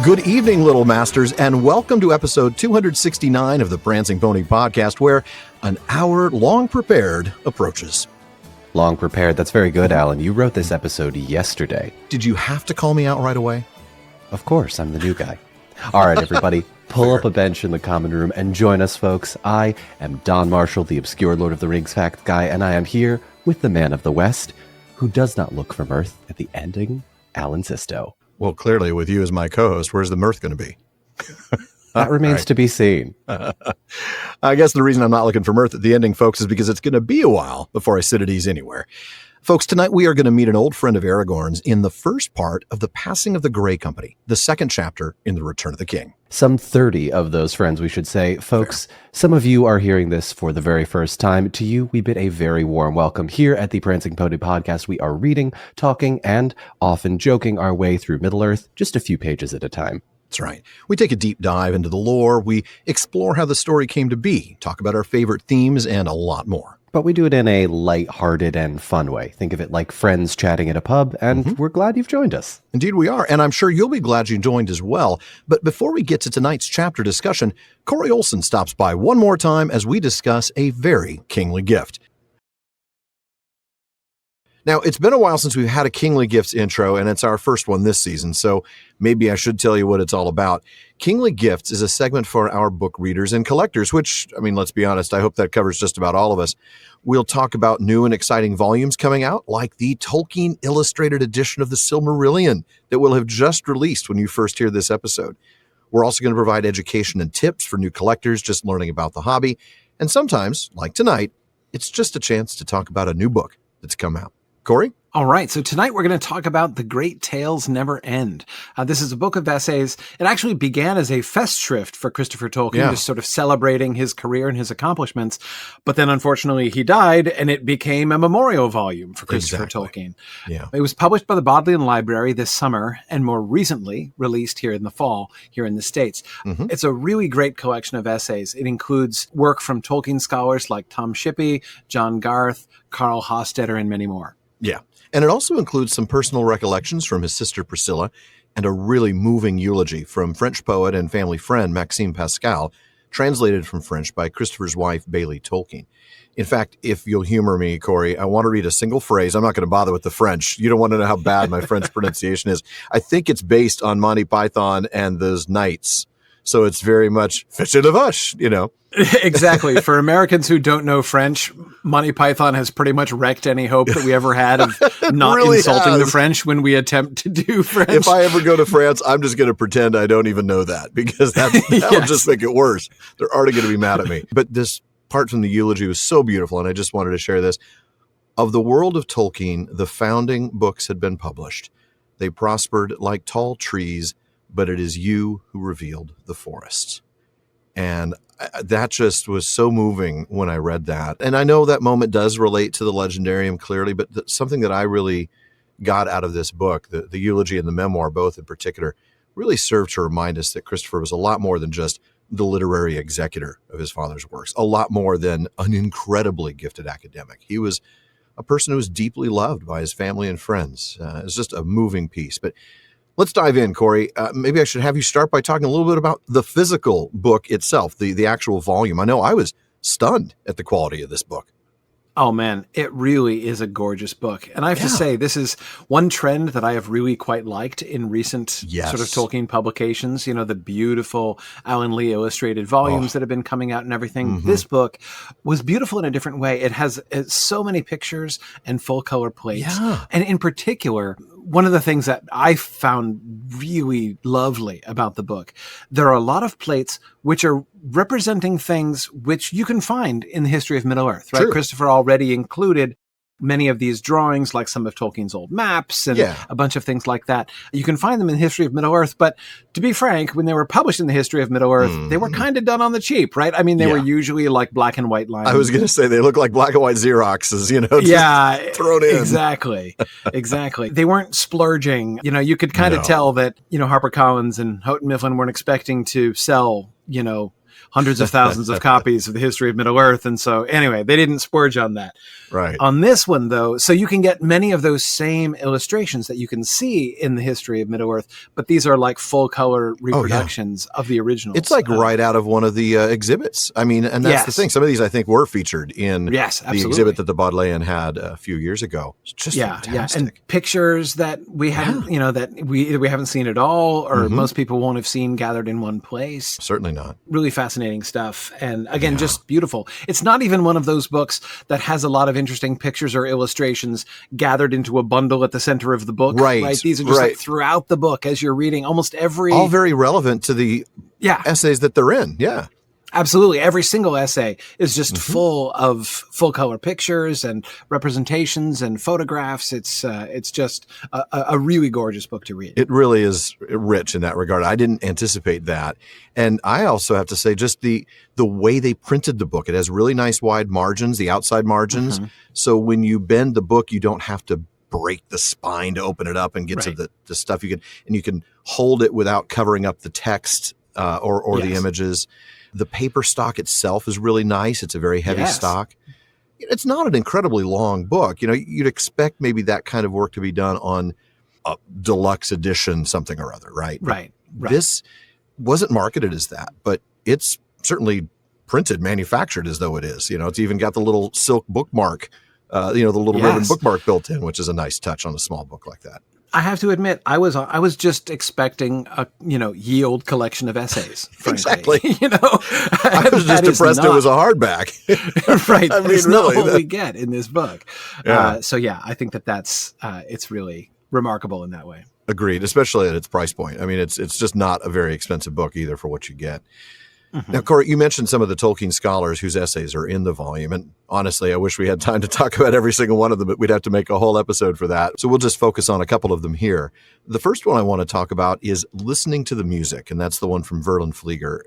Good evening, Little Masters, and welcome to episode 269 of the Prancing Pony podcast, where an hour long prepared approaches. Long prepared. That's very good, Alan. You wrote this episode yesterday. Did you have to call me out right away? Of course, I'm the new guy. All right, everybody, pull up a bench in the common room and join us, folks. I am Don Marshall, the obscure Lord of the Rings fact guy, and I am here with the man of the West, who does not look for mirth at the ending, Alan Sisto. Well, clearly, with you as my co-host, where's the mirth going to be? That remains to be seen. I guess the reason I'm not looking for mirth at the ending, folks, is because it's going to be a while before I sit at ease anywhere. Folks, tonight we are going to meet an old friend of Aragorn's in the first part of The Passing of the Grey Company, the second chapter in The Return of the King. Some 30 of those friends, we should say. Folks, some of you are hearing this for the very first time. To you, we bid a very warm welcome. Here at the Prancing Pony podcast, we are reading, talking, and often joking our way through Middle-earth, just a few pages at a time. That's right. We take a deep dive into the lore, we explore how the story came to be, talk about our favorite themes, and a lot more. But we do it in a light-hearted and fun way. Think of it like friends chatting at a pub, and we're glad you've joined us. Indeed we are, and I'm sure you'll be glad you joined as well. But before we get to tonight's chapter discussion, Corey Olsen stops by one more time as we discuss a very kingly gift. Now, it's been a while since we've had a Kingly Gifts intro, and it's our first one this season, so maybe I should tell you what it's all about. Kingly Gifts is a segment for our book readers and collectors, which, I mean, let's be honest, I hope that covers just about all of us. We'll talk about new and exciting volumes coming out, like the Tolkien illustrated edition of the Silmarillion that will have just released when you first hear this episode. We're also going to provide education and tips for new collectors just learning about the hobby, and sometimes, like tonight, it's just a chance to talk about a new book that's come out. Corey? All right, so tonight we're going to talk about The Great Tales Never End. This is a book of essays. It actually began as a Festschrift for Christopher Tolkien, just sort of celebrating his career and his accomplishments. But then, unfortunately, he died, and it became a memorial volume for Christopher Tolkien. Yeah. It was published by the Bodleian Library this summer, and more recently released here in the fall, here in the States. It's a really great collection of essays. It includes work from Tolkien scholars like Tom Shippey, John Garth, Carl Hostetter, and many more. Yeah. And it also includes some personal recollections from his sister Priscilla and a really moving eulogy from French poet and family friend Maxime Pascal, translated from French by Christopher's wife, Bailey Tolkien. In fact, if you'll humor me, Corey, I want to read a single phrase. I'm not going to bother with the French. You don't want to know how bad my French pronunciation is. I think it's based on Monty Python and those knights. So it's very much fish de vache, you know. Exactly. For Americans who don't know French, Monty Python has pretty much wrecked any hope that we ever had of not really insulting has. the French when we attempt to do French. If I ever go to France, I'm just going to pretend I don't even know that, because that'll just make it worse. They're already going to be mad at me. But this part from the eulogy was so beautiful, and I just wanted to share this. Of the world of Tolkien, the founding books had been published. They prospered like tall trees, but it is you who revealed the forests. And that just was so moving when I read that. And I know that moment does relate to the Legendarium clearly, but something that I really got out of this book, the eulogy and the memoir, both in particular, really served to remind us that Christopher was a lot more than just the literary executor of his father's works, a lot more than an incredibly gifted academic. He was a person who was deeply loved by his family and friends. It's just a moving piece. But let's dive in, Corey. Maybe I should have you start by talking a little bit about the physical book itself, the actual volume. I know I was stunned at the quality of this book. Oh, man, it really is a gorgeous book. And I have to say, this is one trend that I have really quite liked in recent sort of Tolkien publications. You know, the beautiful Alan Lee illustrated volumes that have been coming out and everything. This book was beautiful in a different way. It has so many pictures and full color plates. Yeah. And in particular, one of the things that I found really lovely about the book, there are a lot of plates which are representing things which you can find in the history of Middle-earth, right? True. Christopher already included many of these drawings, like some of Tolkien's old maps and a bunch of things like that. You can find them in the history of Middle-earth, but to be frank, when they were published in the history of Middle-earth, they were kind of done on the cheap, right? I mean, they were usually like black and white lines. I was going to say they look like black and white Xeroxes, you know, just thrown in. Exactly. They weren't splurging. You know, you could kind of tell that, you know, HarperCollins and Houghton Mifflin weren't expecting to sell, you know, hundreds of thousands of copies of the history of Middle-earth. And so anyway, they didn't splurge on that. Right. On this one, though, so you can get many of those same illustrations that you can see in the history of Middle-earth, but these are like full color reproductions of the originals. It's like right out of one of the exhibits. I mean, and that's the thing. Some of these I think were featured in the exhibit that the Bodleian had a few years ago. It's just fantastic. And pictures that we haven't, that we haven't seen at all, or most people won't have seen gathered in one place. Certainly not. Really fascinating stuff. And again, just beautiful. It's not even one of those books that has a lot of interesting pictures or illustrations gathered into a bundle at the center of the book. Right. These are just like throughout the book as you're reading almost every... All very relevant to the essays that they're in. Yeah. Absolutely. Every single essay is just full of full color pictures and representations and photographs. It's just a really gorgeous book to read. It really is rich in that regard. I didn't anticipate that. And I also have to say just the way they printed the book. It has really nice wide margins, the outside margins. So when you bend the book, you don't have to break the spine to open it up and get to the stuff you can hold it without covering up the text or the images. The paper stock itself is really nice. It's a very heavy stock. It's not an incredibly long book. You'd expect maybe that kind of work to be done on a deluxe edition, something or other, right? Right. This wasn't marketed as that, but it's certainly printed, manufactured as though it is. It's even got the little silk bookmark, the little ribbon bookmark built in, which is a nice touch on a small book like that. I have to admit, I was just expecting a ye old collection of essays. Exactly. I was just impressed it was a hardback. Right. I mean, really, not what we get in this book. Yeah. I think that's it's really remarkable in that way. Agreed, especially at its price point. I mean, it's just not a very expensive book either for what you get. Now, Corey, you mentioned some of the Tolkien scholars whose essays are in the volume. And honestly, I wish we had time to talk about every single one of them, but we'd have to make a whole episode for that. So we'll just focus on a couple of them here. The first one I want to talk about is listening to the music. And that's the one from Verlyn Flieger.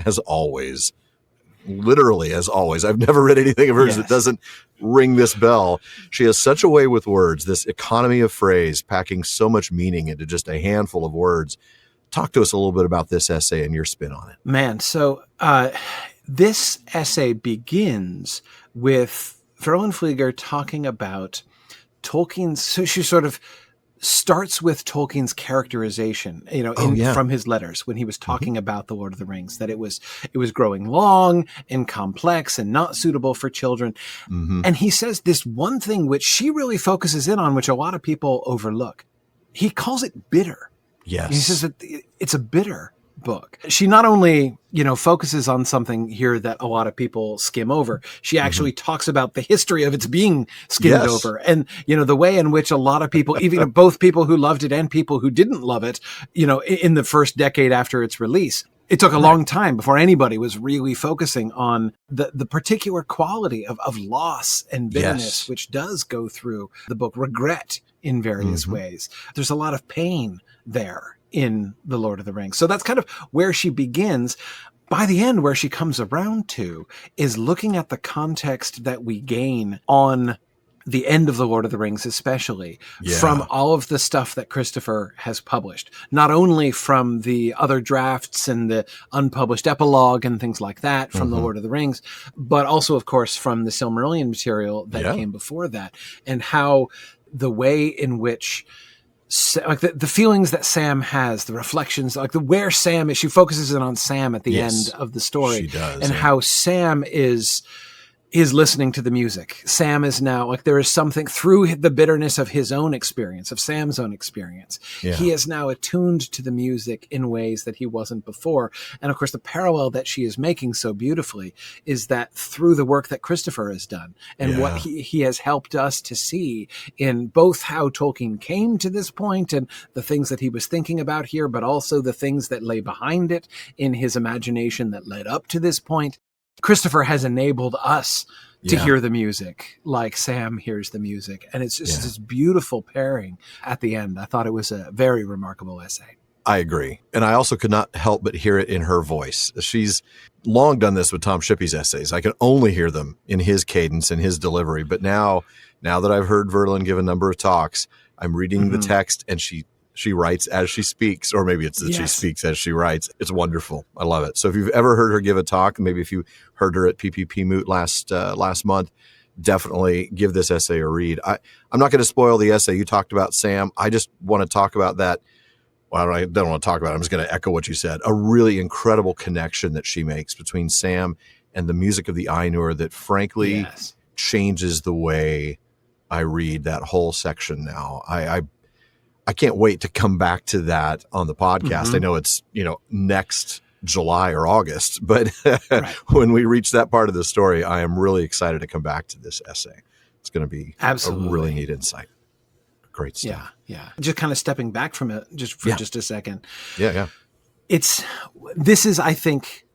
As always, literally as always, I've never read anything of hers that doesn't ring this bell. She has such a way with words, this economy of phrase, packing so much meaning into just a handful of words. Talk to us a little bit about this essay and your spin on it. Man, so this essay begins with Verlyn Flieger talking about Tolkien's, so she sort of starts with Tolkien's characterization, from his letters when he was talking about The Lord of the Rings, that it was growing long and complex and not suitable for children. And he says this one thing which she really focuses in on, which a lot of people overlook. He calls it bitter. Yes. He says that it's a bitter book. She not only, focuses on something here that a lot of people skim over. She actually talks about the history of its being skimmed over. And, the way in which a lot of people, even both people who loved it and people who didn't love it, in the first decade after its release, it took a long time before anybody was really focusing on the particular quality of loss and bitterness, which does go through the book, regret in various ways. There's a lot of pain there in The Lord of the Rings. So that's kind of where she begins. By the end, where she comes around to is looking at the context that we gain on the end of The Lord of the Rings, especially from all of the stuff that Christopher has published, not only from the other drafts and the unpublished epilogue and things like that from The Lord of the Rings, but also, of course, from the Silmarillion material that came before that, and how the way in which like the feelings that Sam has, the reflections, like where Sam is, she focuses in on Sam at the end of the story. She does, and how Sam is listening to the music. Sam is now, like, there is something through the bitterness of his own experience, of Sam's own experience. He is now attuned to the music in ways that he wasn't before. And of course, the parallel that she is making so beautifully is that through the work that Christopher has done and what he has helped us to see in both how Tolkien came to this point and the things that he was thinking about here, but also the things that lay behind it in his imagination that led up to this point. Christopher has enabled us to hear the music like Sam hears the music. And it's just this beautiful pairing at the end. I thought it was a very remarkable essay. I agree. And I also could not help but hear it in her voice. She's long done this with Tom Shippey's essays. I can only hear them in his cadence and his delivery. But now that I've heard Verlyn give a number of talks, I'm reading the text and she She writes as she speaks, or maybe it's that she Yes. speaks as she writes. It's wonderful. I love it. So if you've ever heard her give a talk, maybe if you heard her at PPP Moot last month, definitely give this essay a read. I'm not going to spoil the essay. You talked about Sam. I just want to talk about that. Well, I don't want to talk about it. I'm just going to echo what you said. A really incredible connection that she makes between Sam and the music of the Ainur that frankly changes the way I read that whole section now. I can't wait to come back to that on the podcast. I know it's, next July or August, but when we reach that part of the story, I am really excited to come back to this essay. It's going to be a really neat insight. Great stuff. Yeah. Just kind of stepping back from it just a second. Yeah. This is, I think,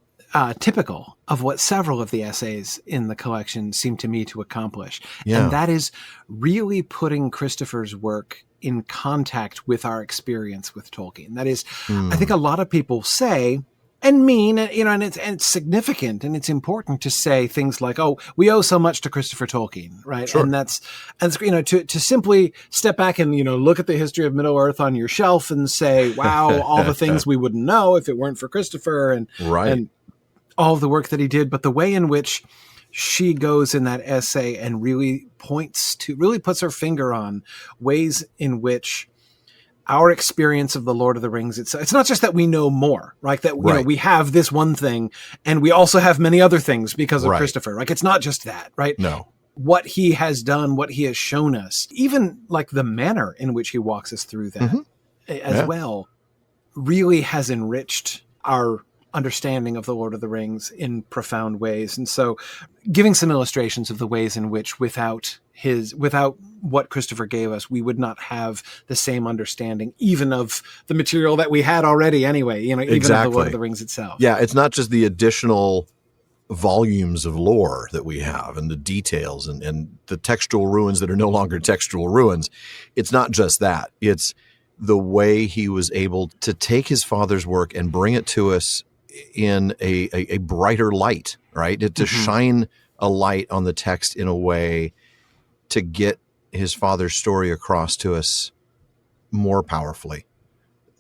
typical of what several of the essays in the collection seem to me to accomplish. Yeah. And that is really putting Christopher's work in contact with our experience with Tolkien. That is, I think a lot of people say and mean, and it's significant and it's important to say things like, "Oh, we owe so much to Christopher Tolkien," right? Sure. And to simply step back and look at the history of Middle Earth on your shelf and say, "Wow, all the things we wouldn't know if it weren't for Christopher," and all of the work that he did. But the way in which she goes in that essay and really puts her finger on ways in which our experience of the Lord of the Rings, it's not just that we know more, right? That we have this one thing and we also have many other things because of Christopher. Like, it's not just that, right? No. What he has done, what he has shown us, even like the manner in which he walks us through that as well, really has enriched our understanding of the Lord of the Rings in profound ways. And so giving some illustrations of the ways in which without what Christopher gave us, we would not have the same understanding, even of the material that we had already anyway, even of the Lord of the Rings itself. Yeah. It's not just the additional volumes of lore that we have and the details and the textual ruins that are no longer textual ruins. It's not just that. It's the way he was able to take his father's work and bring it to us in a brighter light, right? To shine a light on the text in a way to get his father's story across to us more powerfully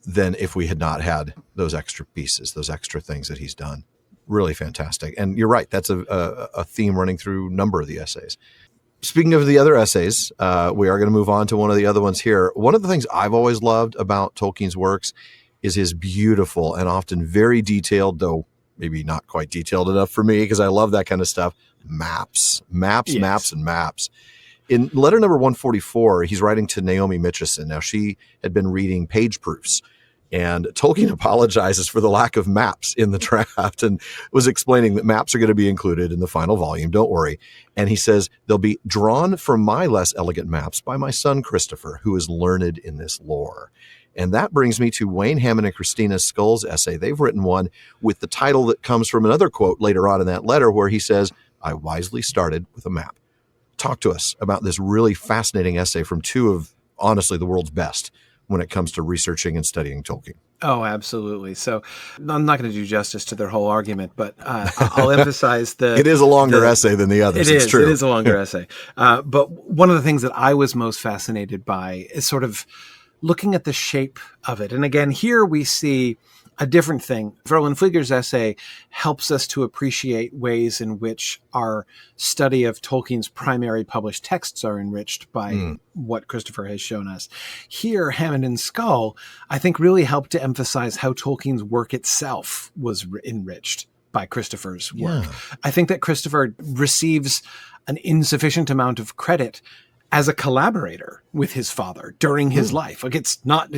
than if we had not had those extra pieces, those extra things that he's done. Really fantastic. And you're right. That's a theme running through a number of the essays. Speaking of the other essays, we are going to move on to one of the other ones here. One of the things I've always loved about Tolkien's works is his beautiful and often very detailed, though maybe not quite detailed enough for me because I love that kind of stuff, maps. In letter number 144, he's writing to Naomi Mitchison. Now, she had been reading page proofs, and Tolkien apologizes for the lack of maps in the draft and was explaining that maps are going to be included in the final volume. Don't worry. And he says, they'll be drawn from my less elegant maps by my son, Christopher, who is learned in this lore. And that brings me to Wayne Hammond and Christina Skull's essay. They've written one with the title that comes from another quote later on in that letter where he says, I wisely started with a map. Talk to us about this really fascinating essay from two of, honestly, the world's best when it comes to researching and studying Tolkien. Oh, absolutely. So I'm not going to do justice to their whole argument, but I'll emphasize it is a longer essay than the others. It's true. It is a longer essay. But one of the things that I was most fascinated by is sort of looking at the shape of it. And again, here we see a different thing. Verlin Flieger's essay helps us to appreciate ways in which our study of Tolkien's primary published texts are enriched by what Christopher has shown us. Here, Hammond and Skull, I think, really helped to emphasize how Tolkien's work itself was enriched by Christopher's work. Yeah. I think that Christopher receives an insufficient amount of credit as a collaborator with his father during his life. Like, it's not,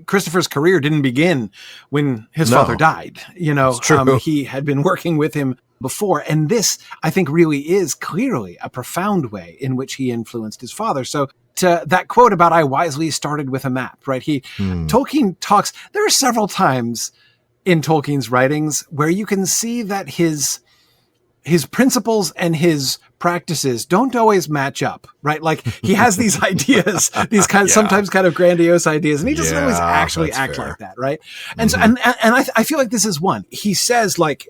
Christopher's career didn't begin when his father died. He had been working with him before. And this, I think, really is clearly a profound way in which he influenced his father. So to that quote about I wisely started with a map, right? Tolkien talks, there are several times in Tolkien's writings where you can see that his principles and his practices don't always match up, right? Like, he has these ideas, these sometimes kind of grandiose ideas, and he doesn't always actually act like that, right? And so, and I feel like this is one. He says, like,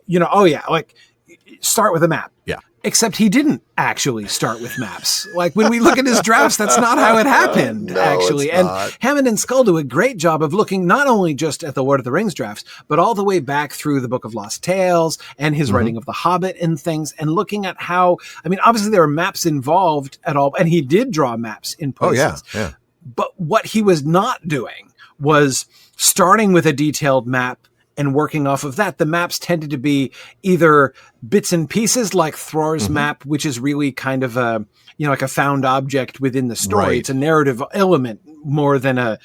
start with a map. Yeah. Except he didn't actually start with maps. Like when we look at his drafts, that's not how it happened, No, actually. it's And not. Hammond and Skull do a great job of looking not only just at the Lord of the Rings drafts, but all the way back through the Book of Lost Tales and his writing of The Hobbit and things, and looking at how, I mean, obviously there are maps involved at all, and he did draw maps in places. Oh, yeah. But what he was not doing was starting with a detailed map and working off of that. The maps tended to be either bits and pieces like Thror's map, which is really kind of a, like a found object within the story. Right. It's a narrative element more than a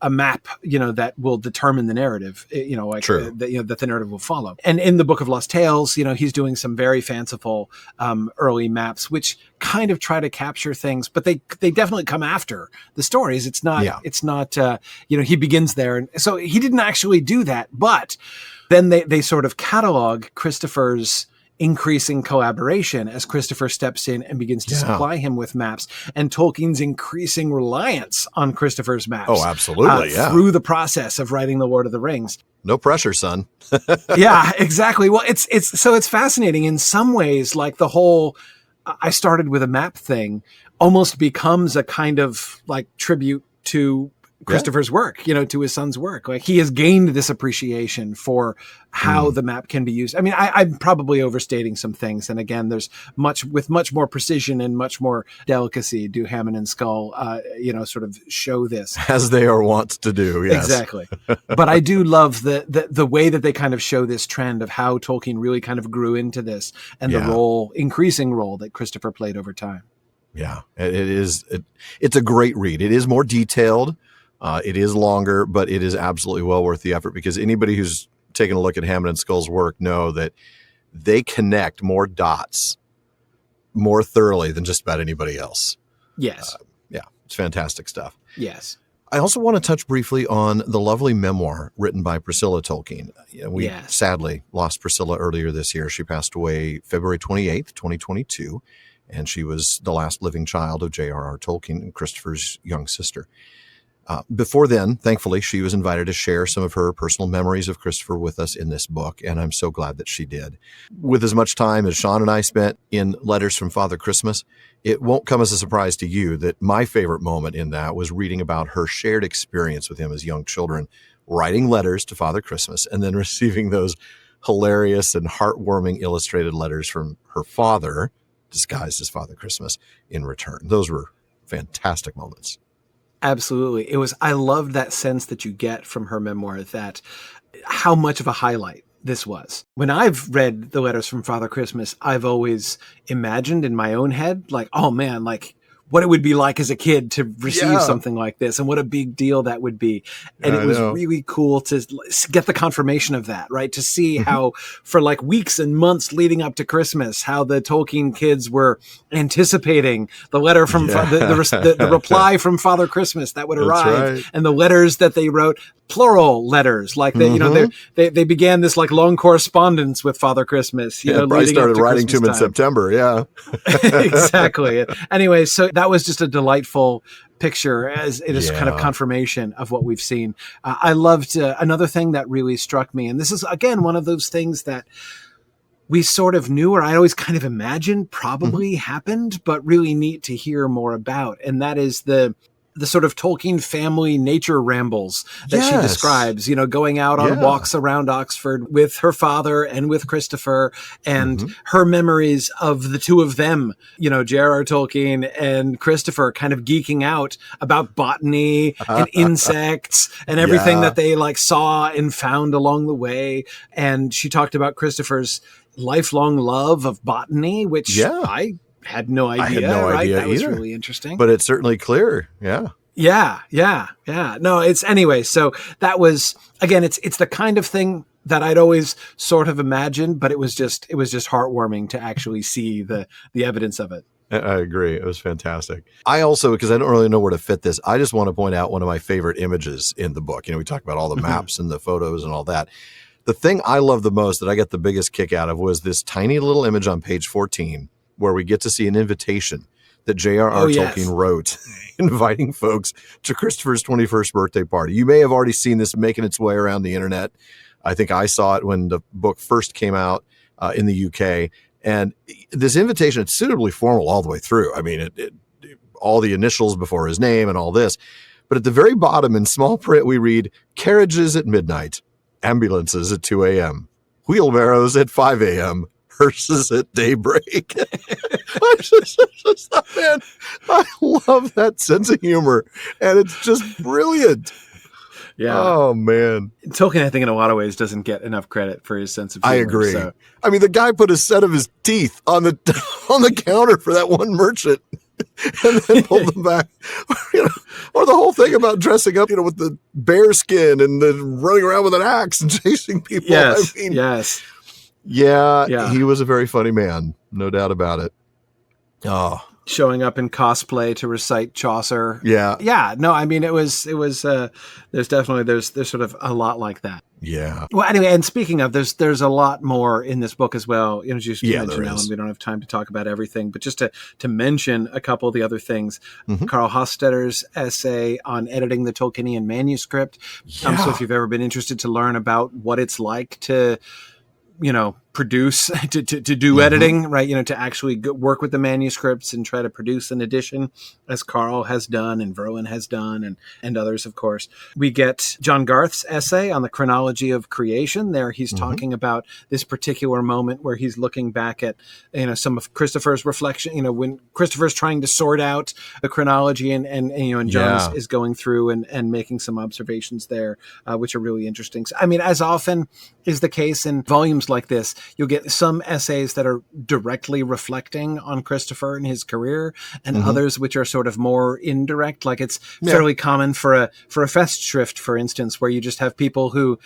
map, that will determine the narrative, True. that the narrative will follow. And in the Book of Lost Tales, he's doing some very fanciful early maps, which kind of try to capture things, but they definitely come after the stories. It's not, he begins there. And so he didn't actually do that, but then they sort of catalog Christopher's increasing collaboration as Christopher steps in and begins to supply him with maps, and Tolkien's increasing reliance on Christopher's maps. Oh, absolutely. Through the process of writing The Lord of the Rings. No pressure, son. Yeah, exactly. Well, it's fascinating in some ways. Like the whole, I started with a map thing almost becomes a kind of like tribute to Christopher's work, to his son's work. Like he has gained this appreciation for how the map can be used. I mean, I'm probably overstating some things. And again, there's much more precision and much more delicacy do Hammond and Skull, sort of show this. As they are wont to do. Yes. Exactly. But I do love the way that they kind of show this trend of how Tolkien really kind of grew into this and the increasing role that Christopher played over time. Yeah, it's a great read. It is more detailed. It is longer, but it is absolutely well worth the effort, because anybody who's taken a look at Hammond and Skull's work know that they connect more dots more thoroughly than just about anybody else. Yes. It's fantastic stuff. Yes. I also want to touch briefly on the lovely memoir written by Priscilla Tolkien. We sadly lost Priscilla earlier this year. She passed away February 28th, 2022, and she was the last living child of J.R.R. Tolkien and Christopher's young sister. Before then, thankfully, she was invited to share some of her personal memories of Christopher with us in this book, and I'm so glad that she did. With as much time as Shawn and I spent in Letters from Father Christmas, it won't come as a surprise to you that my favorite moment in that was reading about her shared experience with him as young children, writing letters to Father Christmas, and then receiving those hilarious and heartwarming illustrated letters from her father, disguised as Father Christmas, in return. Those were fantastic moments. Absolutely. I loved that sense that you get from her memoir, that how much of a highlight this was. When I've read the Letters from Father Christmas, I've always imagined in my own head, like, oh man, like what it would be like as a kid to receive something like this, and what a big deal that would be. And it was really cool to get the confirmation of that, right? To see how for like weeks and months leading up to Christmas, how the Tolkien kids were anticipating the letter from the reply from Father Christmas that would arrive, and the letters that they wrote, plural letters, like they, they began this like long correspondence with Father Christmas. I started writing to him in September. Yeah, exactly. Anyway, so that was just a delightful picture, as it is kind of confirmation of what we've seen. I loved another thing that really struck me, and this is again one of those things that we sort of knew, or I always kind of imagined probably happened, but really neat to hear more about, and that is the sort of Tolkien family nature rambles that she describes, going out on walks around Oxford with her father and with Christopher, and her memories of the two of them, J.R.R. Tolkien and Christopher, kind of geeking out about botany and insects and everything that they like saw and found along the way. And she talked about Christopher's lifelong love of botany, which I had no idea. I had no idea That was either. really interesting. But it's certainly clear. Yeah. No, it's anyway. So that was, again, it's the kind of thing that I'd always sort of imagined, but it was just heartwarming to actually see the evidence of it. I agree. It was fantastic. I also, because I don't really know where to fit this, I just want to point out one of my favorite images in the book. We talk about all the maps and the photos and all that. The thing I love the most, that I got the biggest kick out of, was this tiny little image on page 14 where we get to see an invitation that J.R.R. Tolkien wrote inviting folks to Christopher's 21st birthday party. You may have already seen this making its way around the internet. I think I saw it when the book first came out in the UK. And this invitation, it's suitably formal all the way through. I mean, all the initials before his name and all this. But at the very bottom in small print, we read carriages at midnight, ambulances at 2 a.m., wheelbarrows at 5 a.m., hearses at daybreak. Man, I love that sense of humor, and it's just brilliant. Yeah. Oh, man. Tolkien, I think, in a lot of ways, doesn't get enough credit for his sense of humor. I agree. So. I mean, the guy put a set of his teeth on the counter for that one merchant and then pulled them back. Or the whole thing about dressing up, with the bear skin and then running around with an axe and chasing people. Yes, I mean, yes. Yeah, he was a very funny man. No doubt about it. Oh. Showing up in cosplay to recite Chaucer. Yeah. No, I mean, it was, there's sort of a lot like that. Yeah. Well, anyway, and speaking of, there's a lot more in this book as well. Just yeah, mention Alan, we don't have time to talk about everything, but just to mention a couple of the other things. Mm-hmm. Carl Hostetter's essay on editing the Tolkienian manuscript. Yeah. So if you've ever been interested to learn about what it's like to, produce, to do editing, right? To actually work with the manuscripts and try to produce an edition, as Carl has done and Verlin has done and others, of course. We get John Garth's essay on the chronology of creation. There he's talking about this particular moment where he's looking back at, some of Christopher's reflection, when Christopher's trying to sort out the chronology and John is going through and making some observations there, which are really interesting. So, I mean, as often is the case in volumes like this, you'll get some essays that are directly reflecting on Christopher and his career, and others which are sort of more indirect. Like it's fairly common for a Festschrift, for instance, where you just have people who,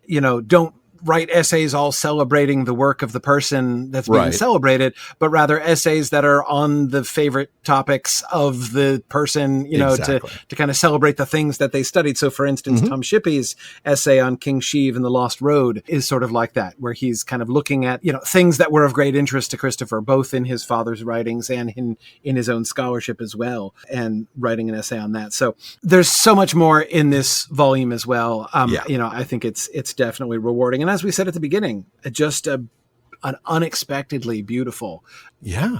don't write essays all celebrating the work of the person that's being celebrated, but rather essays that are on the favorite topics of the person, to kind of celebrate the things that they studied. So for instance, Tom Shippey's essay on King Sheev and the Lost Road is sort of like that, where he's kind of looking at, things that were of great interest to Christopher, both in his father's writings and in his own scholarship as well, and writing an essay on that. So there's so much more in this volume as well. I think it's definitely rewarding. And as we said at the beginning, just an unexpectedly beautiful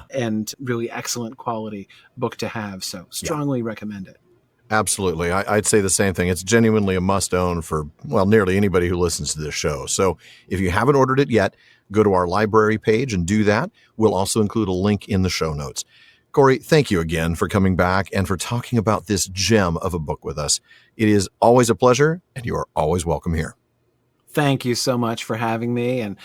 and really excellent quality book to have. So strongly recommend it. Absolutely. I'd say the same thing. It's genuinely a must-own for, nearly anybody who listens to this show. So if you haven't ordered it yet, go to our library page and do that. We'll also include a link in the show notes. Corey, thank you again for coming back and for talking about this gem of a book with us. It is always a pleasure, and you are always welcome here. Thank you so much for having me. And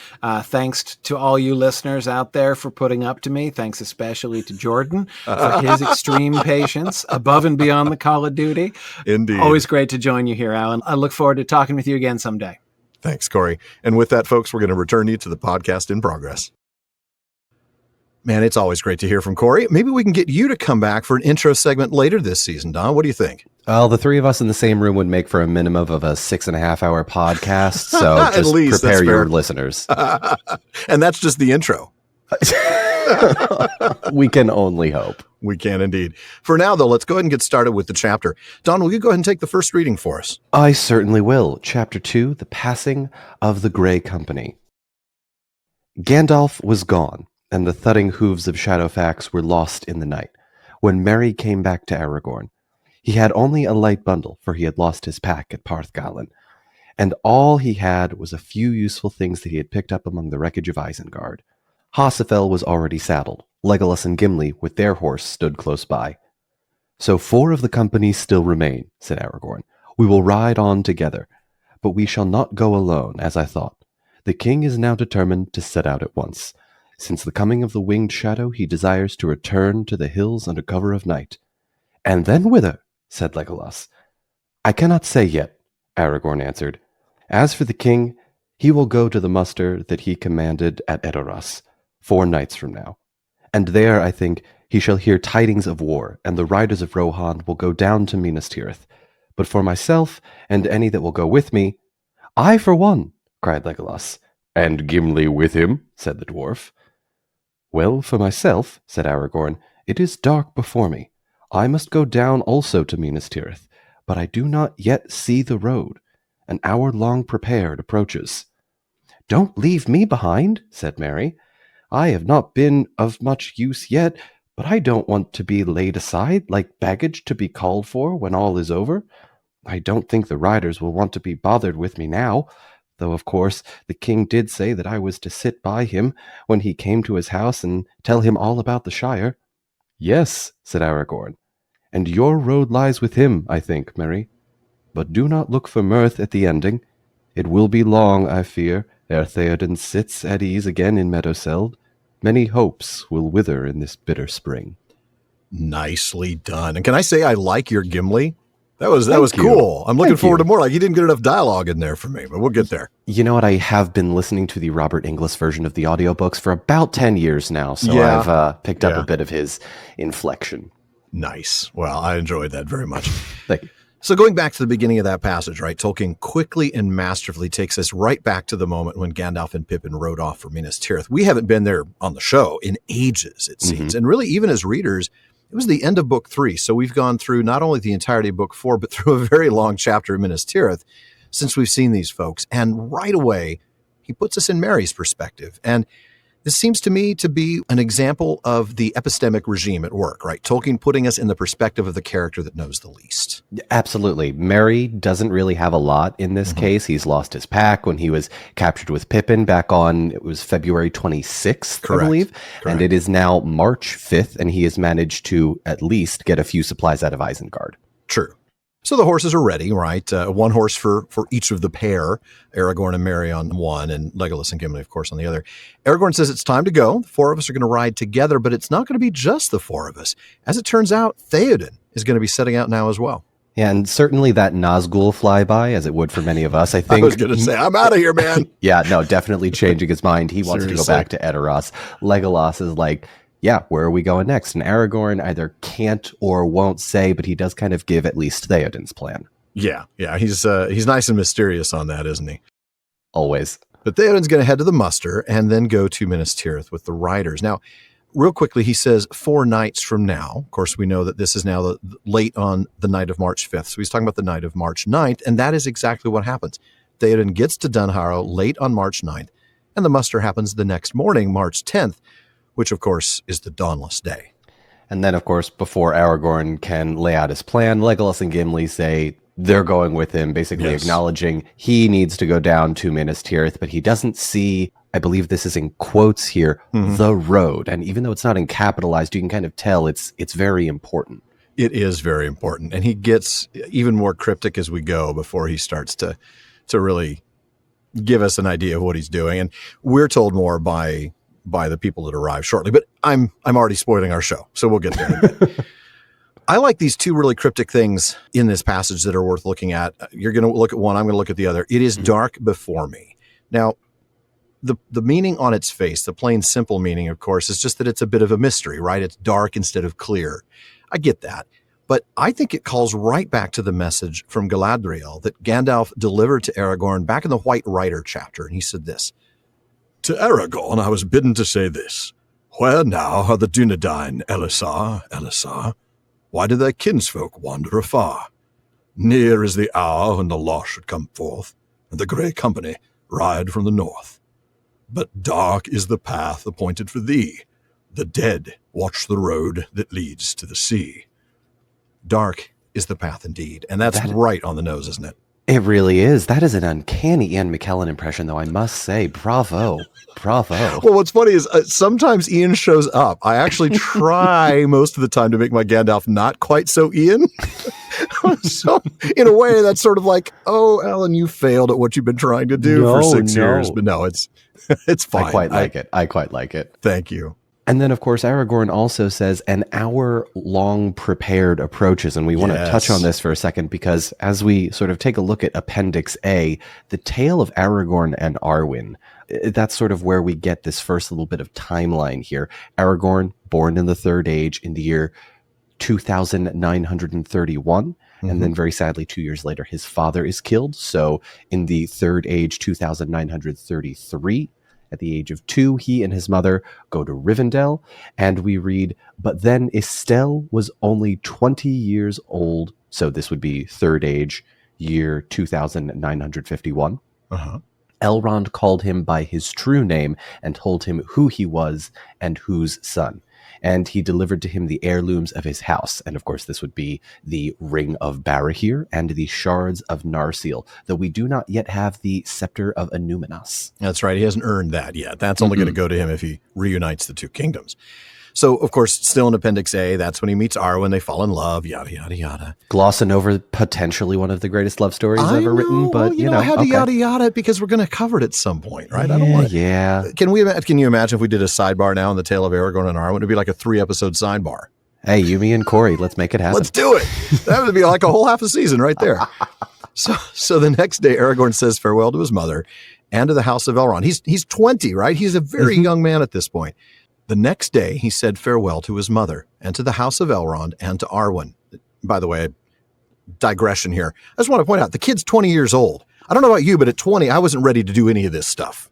thanks to all you listeners out there for putting up to me. Thanks especially to Jordan for his extreme patience above and beyond the call of duty. Indeed. Always great to join you here, Alan. I look forward to talking with you again someday. Thanks, Corey. And with that, folks, we're going to return you to the podcast in progress. Man, it's always great to hear from Corey. Maybe we can get you to come back for an intro segment later this season, Don. What do you think? Well, the three of us in the same room would make for a minimum of a 6.5 hour podcast. So At just least, prepare your listeners. And that's just the intro. We can only hope. We can indeed. For now, though, let's go ahead and get started with the chapter. Don, will you go ahead and take the first reading for us? I certainly will. Chapter 2, The Passing of the Grey Company. Gandalf was gone, and the thudding hooves of Shadowfax were lost in the night, when Merry came back to Aragorn. He had only a light bundle, for he had lost his pack at Parthgalen, and all he had was a few useful things that he had picked up among the wreckage of Isengard. Hossifel was already saddled. Legolas and Gimli, with their horse, stood close by. "So 4 of the company still remain," said Aragorn. "We will ride on together, but we shall not go alone, as I thought. The king is now determined to set out at once. Since the coming of the winged shadow, he desires to return to the hills under cover of night." "And then whither?" said Legolas. "I cannot say yet," Aragorn answered. "As for the king, he will go to the muster that he commanded at Edoras 4 nights from now. And there, I think, he shall hear tidings of war, and the riders of Rohan will go down to Minas Tirith. But for myself, and any that will go with me—" "I, for one," cried Legolas. "And Gimli with him?" said the dwarf. "Well, for myself," said Aragorn, "it is dark before me. I must go down also to Minas Tirith, but I do not yet see the road. An hour long prepared approaches." "Don't leave me behind," said Merry. I have not been of much use yet, but I don't want to be laid aside like baggage to be called for when all is over. I don't think the riders will want to be bothered with me now, though of course the king did say that I was to sit by him when he came to his house and tell him all about the Shire. Yes, said Aragorn, and your road lies with him, I think, Merry. But do not look for mirth at the ending. It will be long, I fear, ere Theoden sits at ease again in Meadowseld. Many hopes will wither in this bitter spring. Nicely done. And can I say I like your Gimli? That was cool. I'm looking forward to more. Like, you didn't get enough dialogue in there for me, but we'll get there. You know what? I have been listening to the Robert Inglis version of the audiobooks for about 10 years now, so I've picked up a bit of his inflection. Nice. Well, I enjoyed that very much. Thank you. So going back to the beginning of that passage, right, Tolkien quickly and masterfully takes us right back to the moment when Gandalf and Pippin rode off for Minas Tirith. We haven't been there on the show in ages, it seems. And really, even as readers, it was the end of book 3. So we've gone through not only the entirety of book 4, but through a very long chapter of Minas Tirith since we've seen these folks. And right away, he puts us in Merry's perspective. And this seems to me to be an example of the epistemic regime at work, right? Tolkien putting us in the perspective of the character that knows the least. Absolutely. Merry doesn't really have a lot in this case. He's lost his pack when he was captured with Pippin back on, it was February 26th, I believe. Correct. And it is now March 5th, and he has managed to at least get a few supplies out of Isengard. True. So the horses are ready, right? One horse for each of the pair, Aragorn and Merry on one, and Legolas and Gimli, of course, on the other. Aragorn says it's time to go. The 4 of us are going to ride together, but it's not going to be just the 4 of us. As it turns out, Theoden is going to be setting out now as well. And certainly that Nazgul flyby, as it would for many of us, I think. I was going to say, I'm out of here, man. Yeah, no, definitely changing his mind. He wants to go back to Edoras. Legolas is like, yeah, where are we going next? And Aragorn either can't or won't say, but he does kind of give at least Theoden's plan. Yeah, he's nice and mysterious on that, isn't he? Always. But Theoden's going to head to the muster and then go to Minas Tirith with the riders. Now, real quickly, he says 4 nights from now. Of course, we know that this is now late on the night of March 5th. So he's talking about the night of March 9th, and that is exactly what happens. Theoden gets to Dunharrow late on March 9th, and the muster happens the next morning, March 10th, which, of course, is the dawnless day. And then, of course, before Aragorn can lay out his plan, Legolas and Gimli say they're going with him, basically acknowledging he needs to go down to Minas Tirith, but he doesn't see, I believe this is in quotes here, the road. And even though it's not in capitalized, you can kind of tell it's very important. It is very important. And he gets even more cryptic as we go before he starts to really give us an idea of what he's doing. And we're told more by the people that arrive shortly, but I'm already spoiling our show, so we'll get there in a bit. I like these 2 really cryptic things in this passage that are worth looking at. You're going to look at one, I'm going to look at the other. It is dark before me. Now, the meaning on its face, the plain simple meaning, of course, is just that it's a bit of a mystery, right? It's dark instead of clear. I get that. But I think it calls right back to the message from Galadriel that Gandalf delivered to Aragorn back in the White Rider chapter. And he said this: "To Aragorn I was bidden to say this. Where now are the Dunedain, Elisar, Elisar? Why do their kinsfolk wander afar? Near is the hour when the law should come forth, and the grey company ride from the north. But dark is the path appointed for thee. The dead watch the road that leads to the sea." Dark is the path indeed, and that's right on the nose, isn't it? It really is. That is an uncanny Ian McKellen impression, though, I must say. Bravo. Bravo. Well, what's funny is sometimes Ian shows up. I actually try most of the time to make my Gandalf not quite so Ian. So in a way, that's sort of like, oh, Alan, you failed at what you've been trying to do for 6 years. But no, it's fine. I quite like it. I quite like it. Thank you. And then, of course, Aragorn also says an hour-long prepared approaches. And we want to touch on this for a second because as we sort of take a look at Appendix A, the tale of Aragorn and Arwen, that's sort of where we get this first little bit of timeline here. Aragorn, born in the Third Age in the year 2931. And then very sadly, 2 years later, his father is killed. So in the Third Age, 2933, at the age of 2, he and his mother go to Rivendell, and we read, "But then Estelle was only 20 years old." So this would be Third Age, year 2951. Elrond called him by his true name and told him who he was and whose son. And he delivered to him the heirlooms of his house. And of course, this would be the Ring of Barahir and the Shards of Narsil, though we do not yet have the Scepter of Annúminas. That's right. He hasn't earned that yet. That's only going to go to him if he reunites the two kingdoms. So, of course, still in Appendix A, that's when he meets Arwen. They fall in love, yada, yada, yada. Glossing over potentially one of the greatest love stories ever written, but, you know, I had to yada, yada because we're going to cover it at some point, right? Yeah, I don't want to. Yeah. Can you imagine if we did a sidebar now in the tale of Aragorn and Arwen? It would be like a 3-episode sidebar. Hey, Yumi and Corey, let's make it happen. Let's do it. That would be like a whole half a season right there. So the next day, Aragorn says farewell to his mother and to the house of Elrond. He's 20, right? He's a very young man at this point. The next day, he said farewell to his mother and to the house of Elrond and to Arwen. By the way, digression here. I just want to point out, the kid's 20 years old. I don't know about you, but at 20, I wasn't ready to do any of this stuff.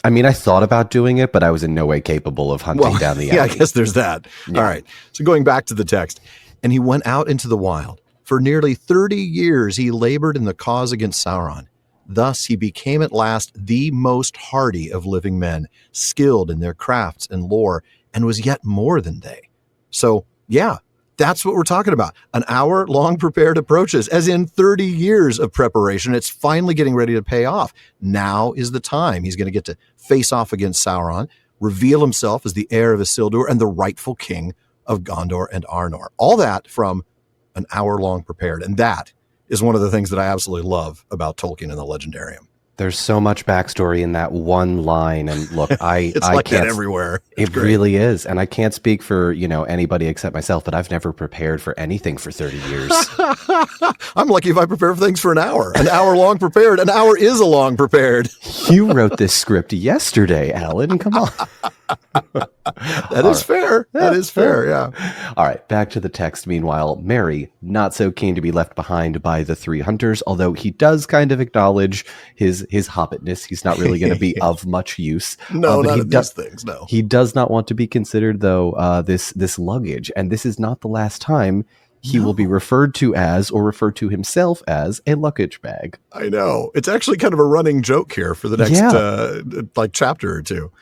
I mean, I thought about doing it, but I was in no way capable of hunting down the alley. Yeah, I guess there's that. Yeah. All right. So going back to the text. And he went out into the wild. For nearly 30 years, he labored in the cause against Sauron. Thus, he became at last the most hardy of living men, skilled in their crafts and lore, and was yet more than they. So, yeah, that's what we're talking about. An hour-long prepared approaches, as in 30 years of preparation. It's finally getting ready to pay off. Now is the time. He's going to get to face off against Sauron, reveal himself as the heir of Isildur and the rightful king of Gondor and Arnor. All that from an hour-long prepared. And that is one of the things that I absolutely love about Tolkien and the Legendarium. There's so much backstory in that one line, and look, it's I like can't, that everywhere. It really is, and I can't speak for anybody except myself, but I've never prepared for anything for 30 years. I'm lucky if I prepare for things for an hour long prepared. An hour is a long prepared. You wrote this script yesterday, Alan. Come on. That is fair. That is fair. Yeah. All right. Back to the text. Meanwhile, Merry, not so keen to be left behind by the three hunters, although he does kind of acknowledge his hobbitness. He's not really going to be of much use. No, not in these things. No. He does not want to be considered, though, this luggage, and this is not the last time he will be referred to as, or refer to himself as, a luggage bag. I know. It's actually kind of a running joke here for the next chapter or two.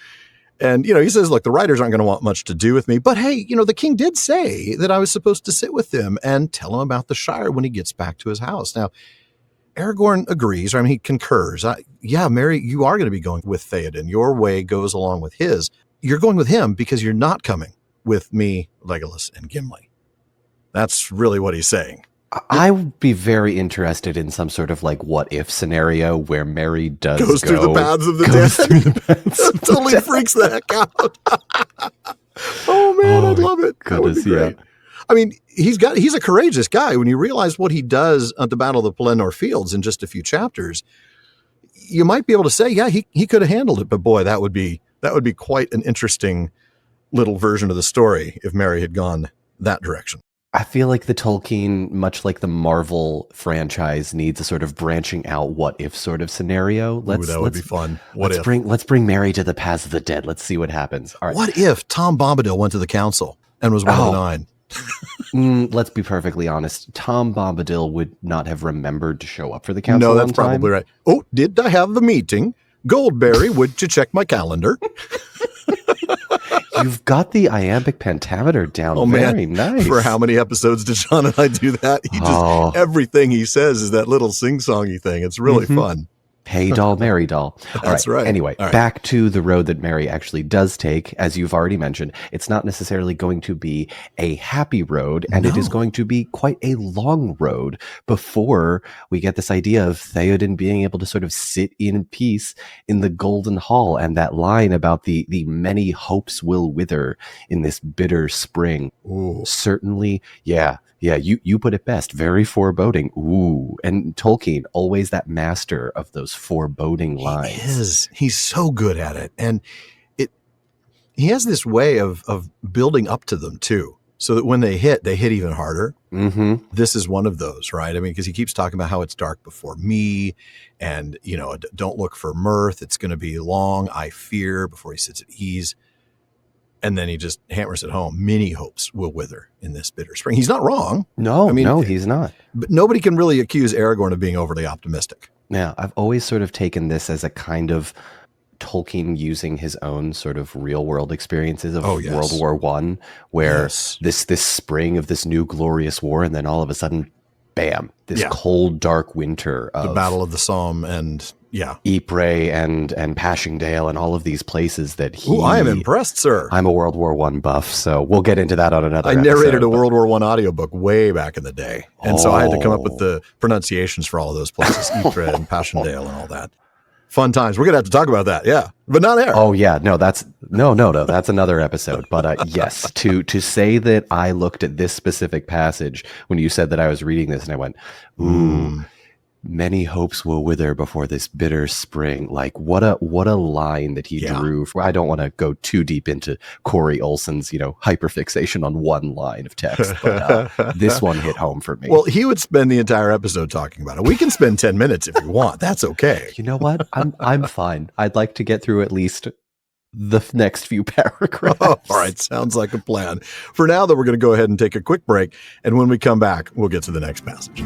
And, he says, look, the writers aren't going to want much to do with me. But, hey, the king did say that I was supposed to sit with him and tell him about the Shire when he gets back to his house. Now, Aragorn agrees. I mean, he concurs. Merry, you are going to be going with Theoden. Your way goes along with his. You're going with him because you're not coming with me, Legolas, and Gimli. That's really what he's saying. I would be very interested in some sort of what if scenario where Merry goes through the paths of the dead. Totally freaks the heck out. Oh man, I'd love it. That would be great. Yeah. I mean, he's a courageous guy. When you realize what he does at the Battle of the Pelennor Fields in just a few chapters, you might be able to say, yeah, he could have handled it. But boy, that would be quite an interesting little version of the story if Merry had gone that direction. I feel like the Tolkien, much like the Marvel franchise, needs a sort of branching out what if sort of scenario. That would be fun. Let's bring Merry to the paths of the dead. Let's see what happens. All right. What if Tom Bombadil went to the council and was one of the 9? Let's be perfectly honest. Tom Bombadil would not have remembered to show up for the council. No, that's probably right. Oh, did I have the meeting? Goldberry, would you check my calendar? You've got the iambic pentameter down very nice. For how many episodes did Shawn and I do that? Everything he says is that little sing-songy thing. It's really fun. Hey doll, Merry doll. That's right. Anyway, back to the road that Merry actually does take. As you've already mentioned, it's not necessarily going to be a happy road, and it is going to be quite a long road before we get this idea of Theoden being able to sort of sit in peace in the Golden Hall, and that line about the many hopes will wither in this bitter spring. Ooh. Certainly, yeah, you put it best. Very foreboding. Ooh. And Tolkien, always that master of those foreboding lines. He is. He's so good at it. And he has this way of building up to them, too. So that when they hit even harder. Mm-hmm. This is one of those, right? I mean, because he keeps talking about how it's dark before me and, don't look for mirth. It's going to be long, I fear, before he sits at ease. And then he just hammers it home. Many hopes will wither in this bitter spring. He's not wrong. No, he's not. But nobody can really accuse Aragorn of being overly optimistic. Yeah, I've always sort of taken this as a kind of Tolkien using his own sort of real world experiences of World War I, where this spring of this new glorious war, and then all of a sudden, bam, this cold, dark winter of the Battle of the Somme and Ypres and Passchendaele and all of these places that he... Ooh, I am impressed, sir. I'm a World War I buff, so we'll get into that on another episode. I narrated a World War I audiobook way back in the day, and so I had to come up with the pronunciations for all of those places, Ypres and Passchendaele and all that. Fun times. We're going to have to talk about that, but not there. Oh, yeah. No, that's another episode. But yes, to say that I looked at this specific passage when you said that I was reading this and I went, ooh, many hopes will wither before this bitter spring. Like what a line that he drew. I don't want to go too deep into Corey Olsen's, hyperfixation on one line of text, but this one hit home for me. Well, he would spend the entire episode talking about it. We can spend 10 minutes if you want. That's okay. You know what? I'm fine. I'd like to get through at least the next few paragraphs. All right. Sounds like a plan. For now, though, we're going to go ahead and take a quick break. And when we come back, we'll get to the next passage.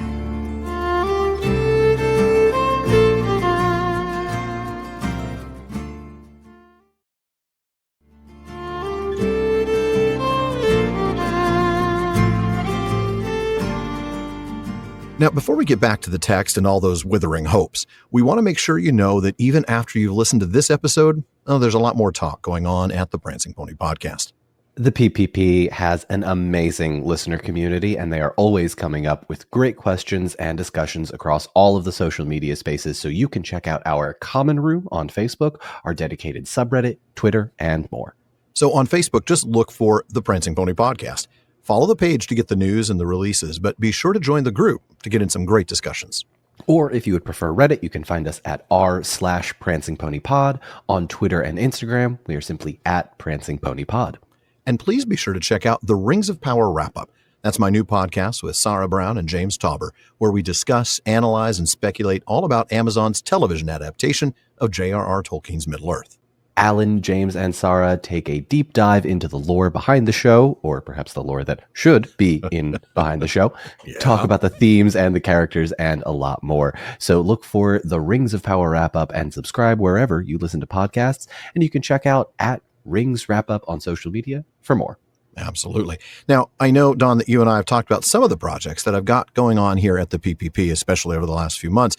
Now, before we get back to the text and all those withering hopes, we want to make sure you know that even after you've listened to this episode, there's a lot more talk going on at the Prancing Pony Podcast. The PPP has an amazing listener community, and they are always coming up with great questions and discussions across all of the social media spaces, so you can check out our Common Room on Facebook, our dedicated subreddit, Twitter, and more. So on Facebook, just look for the Prancing Pony Podcast. Follow the page to get the news and the releases, but be sure to join the group to get in some great discussions. Or if you would prefer Reddit, you can find us at r/PrancingPonyPod. On Twitter and Instagram, we are simply at PrancingPonyPod. And please be sure to check out the Rings of Power Wrap-Up. That's my new podcast with Sarah Brown and James Tauber, where we discuss, analyze, and speculate all about Amazon's television adaptation of J.R.R. Tolkien's Middle-earth. Alan, James, and Sarah take a deep dive into the lore behind the show, or perhaps the lore that should be in behind the show, talk about the themes and the characters, and a lot more. So look for the Rings of Power Wrap-Up and subscribe wherever you listen to podcasts, and you can check out at Rings Wrap-Up on social media for more. Absolutely. Now, I know, Don, that you and I have talked about some of the projects that I've got going on here at the PPP, especially over the last few months,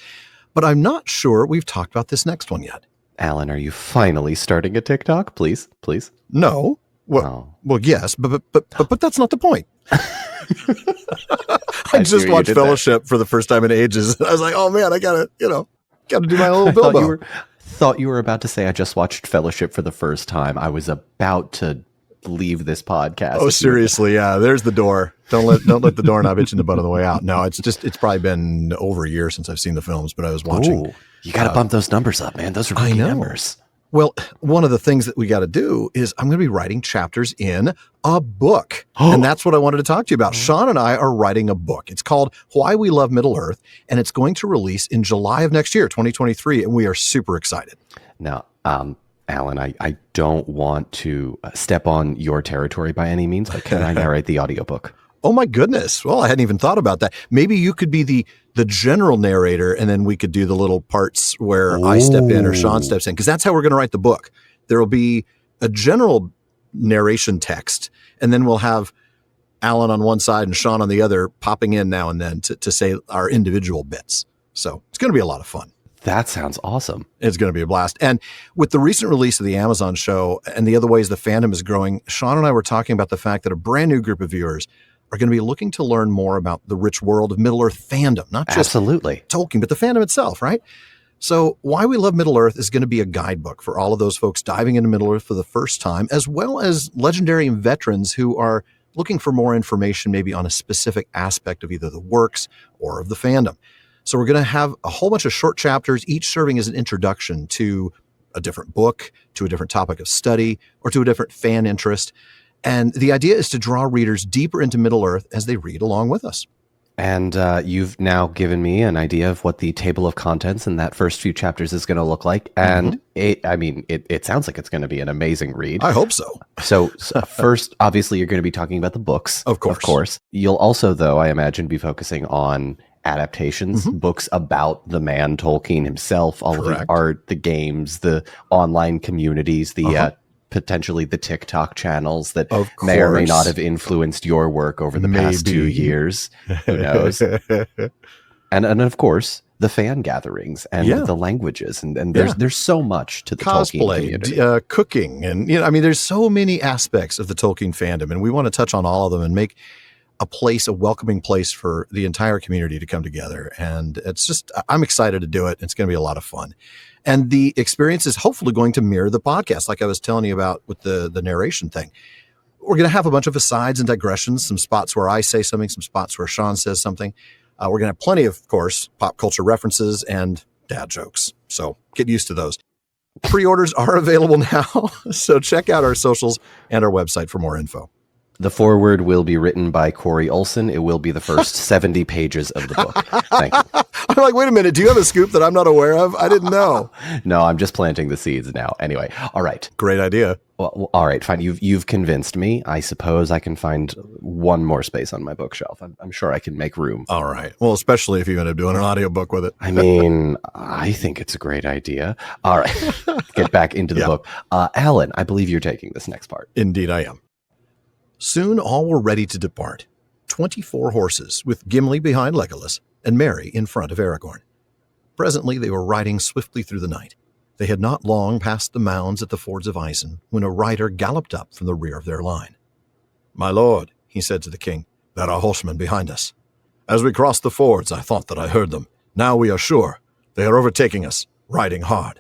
but I'm not sure we've talked about this next one yet. Alan, are you finally starting a TikTok? Please. No. Well, yes, but that's not the point. I just watched Fellowship for the first time in ages. I was like, oh man, I gotta do my little Bilbo. Thought you were about to say I just watched Fellowship for the first time. I was about to leave this podcast. Oh, seriously, yeah. There's the door. Don't let the doorknob itch in the butt on the way out. No, it's probably been over a year since I've seen the films, but I was watching. Ooh, you got to bump those numbers up, man. Those are rookie numbers. Well, one of the things that we got to do is I'm going to be writing chapters in a book. And that's what I wanted to talk to you about. Shawn and I are writing a book. It's called Why We Love Middle-earth, and it's going to release in July of next year, 2023, and we are super excited. Now, Alan, I don't want to step on your territory by any means, but can I narrate the audiobook? Oh my goodness. Well, I hadn't even thought about that. Maybe you could be the general narrator, and then we could do the little parts where I step in or Shawn steps in, because that's how we're going to write the book. There will be a general narration text, and then we'll have Alan on one side and Shawn on the other popping in now and then to say our individual bits. So it's going to be a lot of fun. That sounds awesome. It's going to be a blast. And with the recent release of the Amazon show and the other ways the fandom is growing, Shawn and I were talking about the fact that a brand new group of viewers are going to be looking to learn more about the rich world of Middle-earth fandom, not just Tolkien, but the fandom itself, right? So Why We Love Middle-earth is going to be a guidebook for all of those folks diving into Middle-earth for the first time, as well as legendary and veterans who are looking for more information maybe on a specific aspect of either the works or of the fandom. So we're going to have a whole bunch of short chapters, each serving as an introduction to a different book, to a different topic of study, or to a different fan interest. And the idea is to draw readers deeper into Middle-earth as they read along with us. And you've now given me an idea of what the table of contents in that first few chapters is going to look like. And it sounds like it's going to be an amazing read. I hope so. So first, obviously, you're going to be talking about the books. Of course. You'll also, though, I imagine, be focusing on adaptations, books about the man Tolkien himself, all of the art, the games, the online communities, the potentially the TikTok channels that may or may not have influenced your work over the past 2 years. Who knows? And of course, the fan gatherings and the languages. And there's so much to the Tolkien community. Cooking. And, there's so many aspects of the Tolkien fandom. And we want to touch on all of them and make a welcoming place for the entire community to come together. And I'm excited to do it. It's going to be a lot of fun. And the experience is hopefully going to mirror the podcast, like I was telling you about with the narration thing. We're going to have a bunch of asides and digressions, some spots where I say something, some spots where Shawn says something. We're going to have plenty of course, pop culture references and dad jokes. So get used to those. Pre-orders are available now. So check out our socials and our website for more info. The foreword will be written by Corey Olson. It will be the first 70 pages of the book. Thank you. I'm like, wait a minute. Do you have a scoop that I'm not aware of? I didn't know. No, I'm just planting the seeds now. Anyway, all right. Great idea. Well, all right, fine. You've convinced me. I suppose I can find one more space on my bookshelf. I'm sure I can make room. All right. Well, especially if you end up doing an audiobook with it. I mean, I think it's a great idea. All right. Get back into the book. Alan, I believe you're taking this next part. Indeed, I am. Soon all were ready to depart. 24 horses, with Gimli behind Legolas and Merry in front of Aragorn. Presently they were riding swiftly through the night. They had not long passed the mounds at the fords of Isen when a rider galloped up from the rear of their line. "My lord," he said to the king, "there are horsemen behind us. As we crossed the fords, I thought that I heard them. Now we are sure. They are overtaking us, riding hard."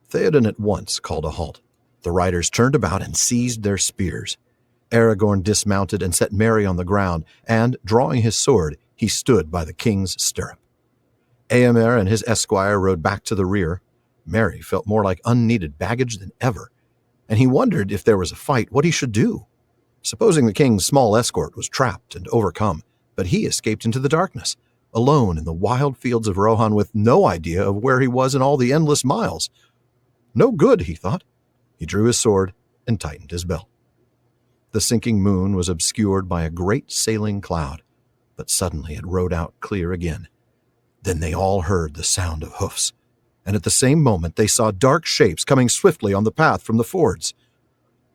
Theoden at once called a halt. The riders turned about and seized their spears. Aragorn dismounted and set Merry on the ground, and, drawing his sword, he stood by the king's stirrup. Éomer and his esquire rode back to the rear. Merry felt more like unneeded baggage than ever, and he wondered if there was a fight what he should do. Supposing the king's small escort was trapped and overcome, but he escaped into the darkness, alone in the wild fields of Rohan with no idea of where he was in all the endless miles. No good, he thought. He drew his sword and tightened his belt. The sinking moon was obscured by a great sailing cloud, but suddenly it rode out clear again. Then they all heard the sound of hoofs, and at the same moment they saw dark shapes coming swiftly on the path from the fords.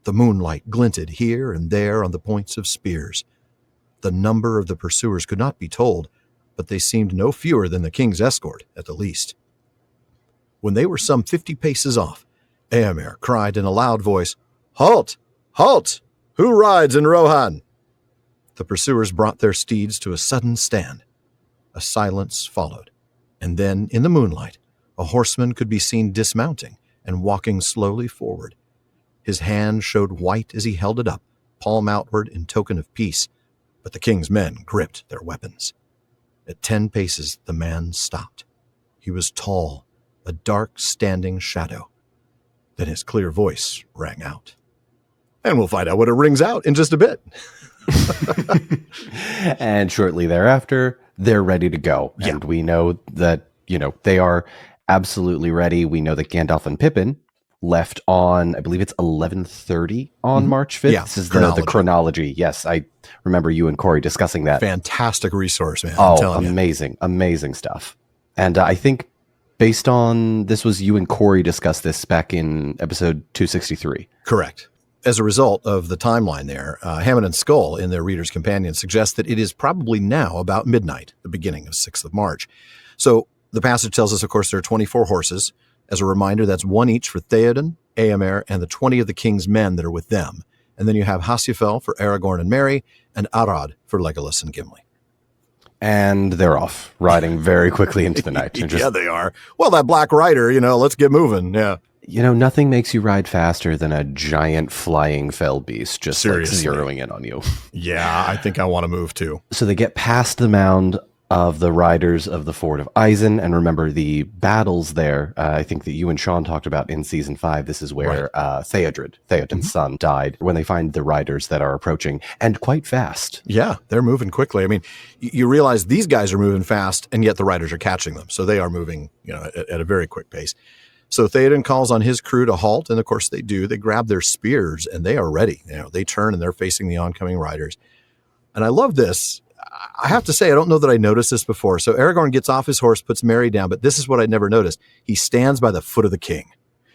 The moonlight glinted here and there on the points of spears. The number of the pursuers could not be told, but they seemed no fewer than the king's escort, at the least. When they were some 50 paces off, Éomer cried in a loud voice, "Halt! Halt! Who rides in Rohan?" The pursuers brought their steeds to a sudden stand. A silence followed, and then, in the moonlight, a horseman could be seen dismounting and walking slowly forward. His hand showed white as he held it up, palm outward in token of peace, but the king's men gripped their weapons. At 10 paces, the man stopped. He was tall, a dark standing shadow. Then his clear voice rang out. And we'll find out what it rings out in just a bit. And shortly thereafter, they're ready to go. Yeah. And we know that, they are absolutely ready. We know that Gandalf and Pippin left on, I believe it's 11:30 on March 5th. Yeah, this is the chronology. Yes, I remember you and Corey discussing that. Fantastic resource, man. Oh, amazing stuff. And I think based on, this was you and Corey discussed this back in episode 263. Correct. As a result of the timeline there, Hammond and Skull in their Reader's Companion suggest that it is probably now about midnight, the beginning of 6th of March. So the passage tells us, of course, there are 24 horses. As a reminder, that's one each for Theoden, Éomer, and the 20 of the king's men that are with them. And then you have Hasufel for Aragorn and Merry, and Arad for Legolas and Gimli. And they're off, riding very quickly into the night. Yeah, they are. Well, that Black Rider, let's get moving. Yeah. Nothing makes you ride faster than a giant flying fell beast just zeroing in on you. Yeah, I think I want to move too. So they get past the mound of the riders of the Ford of Isen, and remember the battles there. I think that you and Shawn talked about in season 5. This is where Theoden's son, died. When they find the riders that are approaching, and quite fast. Yeah, they're moving quickly. I mean, you realize these guys are moving fast, and yet the riders are catching them. So they are moving, at a very quick pace. So Theoden calls on his crew to halt, and of course they do. They grab their spears, and they are ready. They turn, and they're facing the oncoming riders. And I love this. I have to say, I don't know that I noticed this before. So Aragorn gets off his horse, puts Merry down, but this is what I never noticed. He stands by the foot of the king.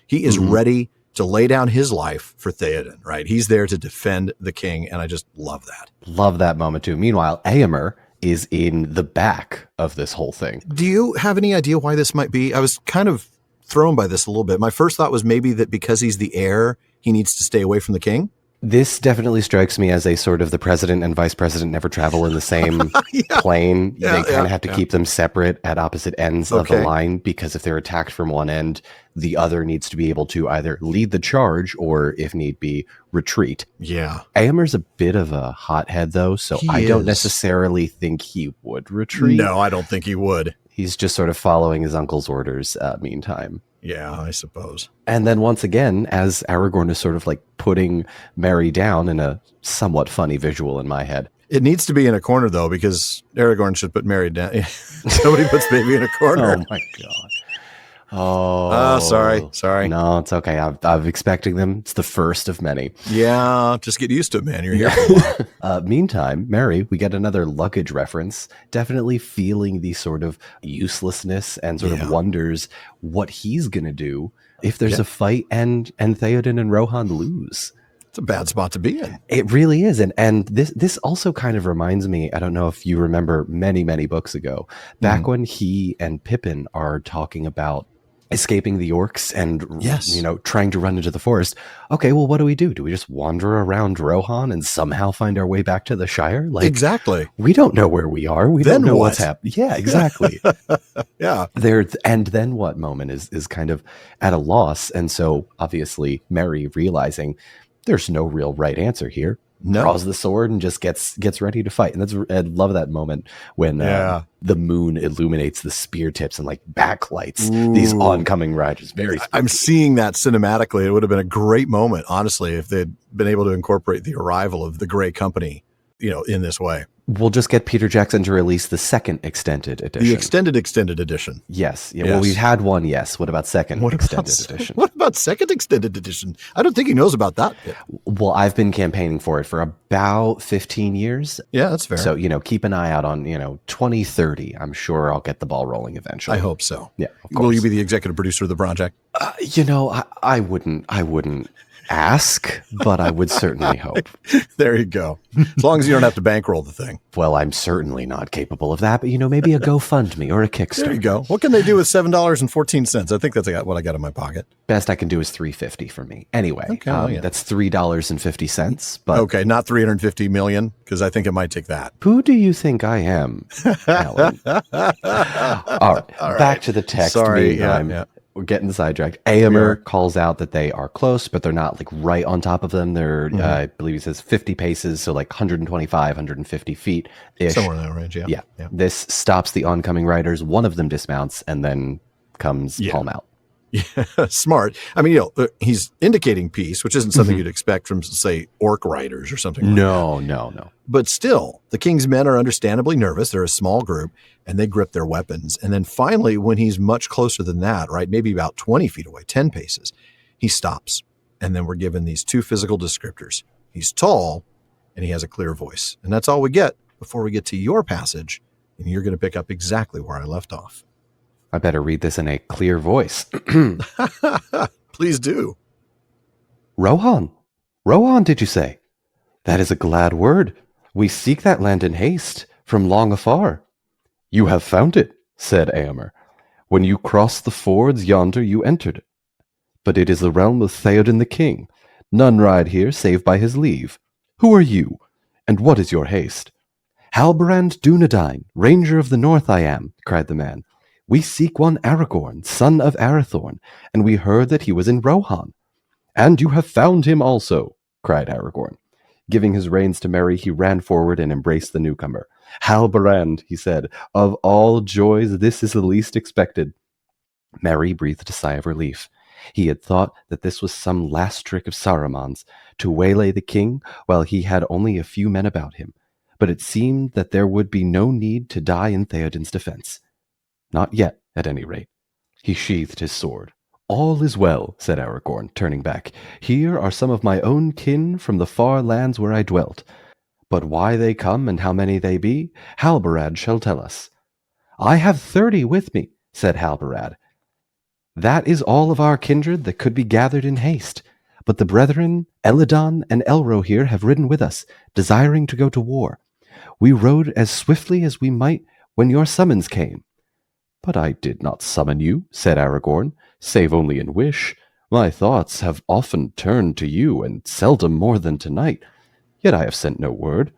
He is ready to lay down his life for Theoden, right? He's there to defend the king, and I just love that. Love that moment, too. Meanwhile, Éomer is in the back of this whole thing. Do you have any idea why this might be? I was kind of thrown by this a little bit. My first thought was maybe that because he's the heir, he needs to stay away from the king. This definitely strikes me as a sort of the president and vice president never travel in the same plane. They kind of have to keep them separate at opposite ends of the line, because if they're attacked from one end, the other needs to be able to either lead the charge or, if need be, retreat. Yeah. Éomer's a bit of a hothead, though, so I don't necessarily think he would retreat. No, I don't think he would. He's just sort of following his uncle's orders meantime. Yeah, I suppose. And then once again, as Aragorn is sort of like putting Merry down in a somewhat funny visual in my head. It needs to be in a corner, though, because Aragorn should put Merry down. Nobody puts baby in a corner. Oh, my God. Oh, sorry. No, it's okay. I'm expecting them. It's the first of many. Yeah, just get used to it, man. You're here. Meantime, Merry, we get another luggage reference, definitely feeling the sort of uselessness and sort of wonders what he's going to do if there's a fight and Theoden and Rohan lose. It's a bad spot to be in. It really is. And this also kind of reminds me, I don't know if you remember many, many books ago, back when he and Pippin are talking about escaping the orcs and, trying to run into the forest. Okay, well, what do we do? Do we just wander around Rohan and somehow find our way back to the Shire? Like, exactly. We don't know where we are. We don't know what's happening. Yeah, exactly. Yeah. And then what moment is kind of at a loss. And so obviously Merry, realizing there's no real right answer here, draws the sword and just gets ready to fight. And I love that moment when the moon illuminates the spear tips and like backlights these oncoming riders. I'm seeing that cinematically. It would have been a great moment, honestly, if they'd been able to incorporate the arrival of the Grey Company, in this way. We'll just get Peter Jackson to release the second extended edition. The extended edition. Yes. Yeah. Well, we've had one. Yes. What about second extended edition? What about second extended edition? I don't think he knows about that yet. Well, I've been campaigning for it for about 15 years. Yeah, that's fair. So, keep an eye out on, 2030. I'm sure I'll get the ball rolling eventually. I hope so. Yeah. Of course. Will you be the executive producer of the project? I wouldn't ask, but I would certainly hope. There you go. As long as you don't have to bankroll the thing. Well, I'm certainly not capable of that, but maybe a GoFundMe or a Kickstarter. There you go. What can they do with $7.14? I think that's what I got in my pocket. Best I can do is $3.50 for me. Anyway, that's $3.50. But okay, not $350 million, because I think it might take that. Who do you think I am, Alan? All right, back to the text. Sorry, yeah. We're getting sidetracked. Éomer calls out that they are close, but they're not like right on top of them. They're, I believe he says 50 paces, so like 125, 150 feet ish. Somewhere in that range, yeah. This stops the oncoming riders. One of them dismounts and then comes palm out. Yeah, smart. I mean, he's indicating peace, which isn't something you'd expect from, say, orc riders or something. No. But still, the king's men are understandably nervous. They're a small group, and they grip their weapons. And then finally, when he's much closer than that, right, maybe about 20 feet away, 10 paces, he stops. And then we're given these two physical descriptors. He's tall, and he has a clear voice. And that's all we get before we get to your passage, and you're going to pick up exactly where I left off. I better read this in a clear voice. Please do. Rohan, did you say? That is a glad word. We seek that land in haste, from long afar. You have found it, said Éomer. When you crossed the fords yonder, you entered. But it is the realm of Theoden the king. None ride here save by his leave. Who are you, and what is your haste? Halbrand Dunedain, ranger of the north I am, cried the man. We seek one Aragorn, son of Arathorn, and we heard that he was in Rohan. And you have found him also, cried Aragorn. Giving his reins to Merry, he ran forward and embraced the newcomer. Halbrand, he said, of all joys this is the least expected. Merry breathed a sigh of relief. He had thought that this was some last trick of Saruman's, to waylay the king while he had only a few men about him. But it seemed that there would be no need to die in Theoden's defense. Not yet, at any rate. He sheathed his sword. All is well, said Aragorn, turning back. Here are some of my own kin from the far lands where I dwelt. But why they come and how many they be, Halbarad shall tell us. I have 30 with me, said Halbarad. That is all of our kindred that could be gathered in haste. But the brethren, Eladon and Elro here, have ridden with us, desiring to go to war. We rode as swiftly as we might when your summons came. But I did not summon you, said Aragorn, save only in wish. My thoughts have often turned to you, and seldom more than tonight. Yet I have sent no word.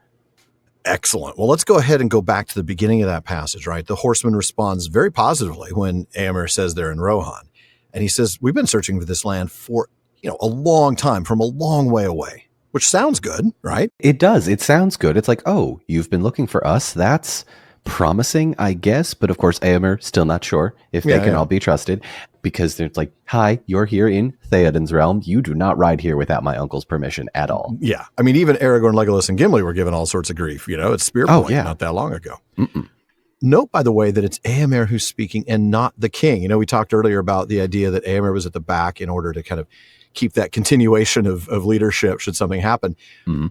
Excellent. Well, let's go ahead and go back to the beginning of that passage, right? The horseman responds very positively when Éomer says they're in Rohan. And he says, we've been searching for this land for, a long time, from a long way away, which sounds good, right? It does. It sounds good. It's like, oh, you've been looking for us. That's promising, I guess. But of course, Éomer still not sure if they can all be trusted, because it's like, hi, you're here in Theoden's realm. You do not ride here without my uncle's permission at all. Yeah. I mean, even Aragorn, Legolas, and Gimli were given all sorts of grief, at Spear Point not that long ago. Note, by the way, that it's Éomer who's speaking and not the king. We talked earlier about the idea that Éomer was at the back in order to kind of keep that continuation of leadership should something happen.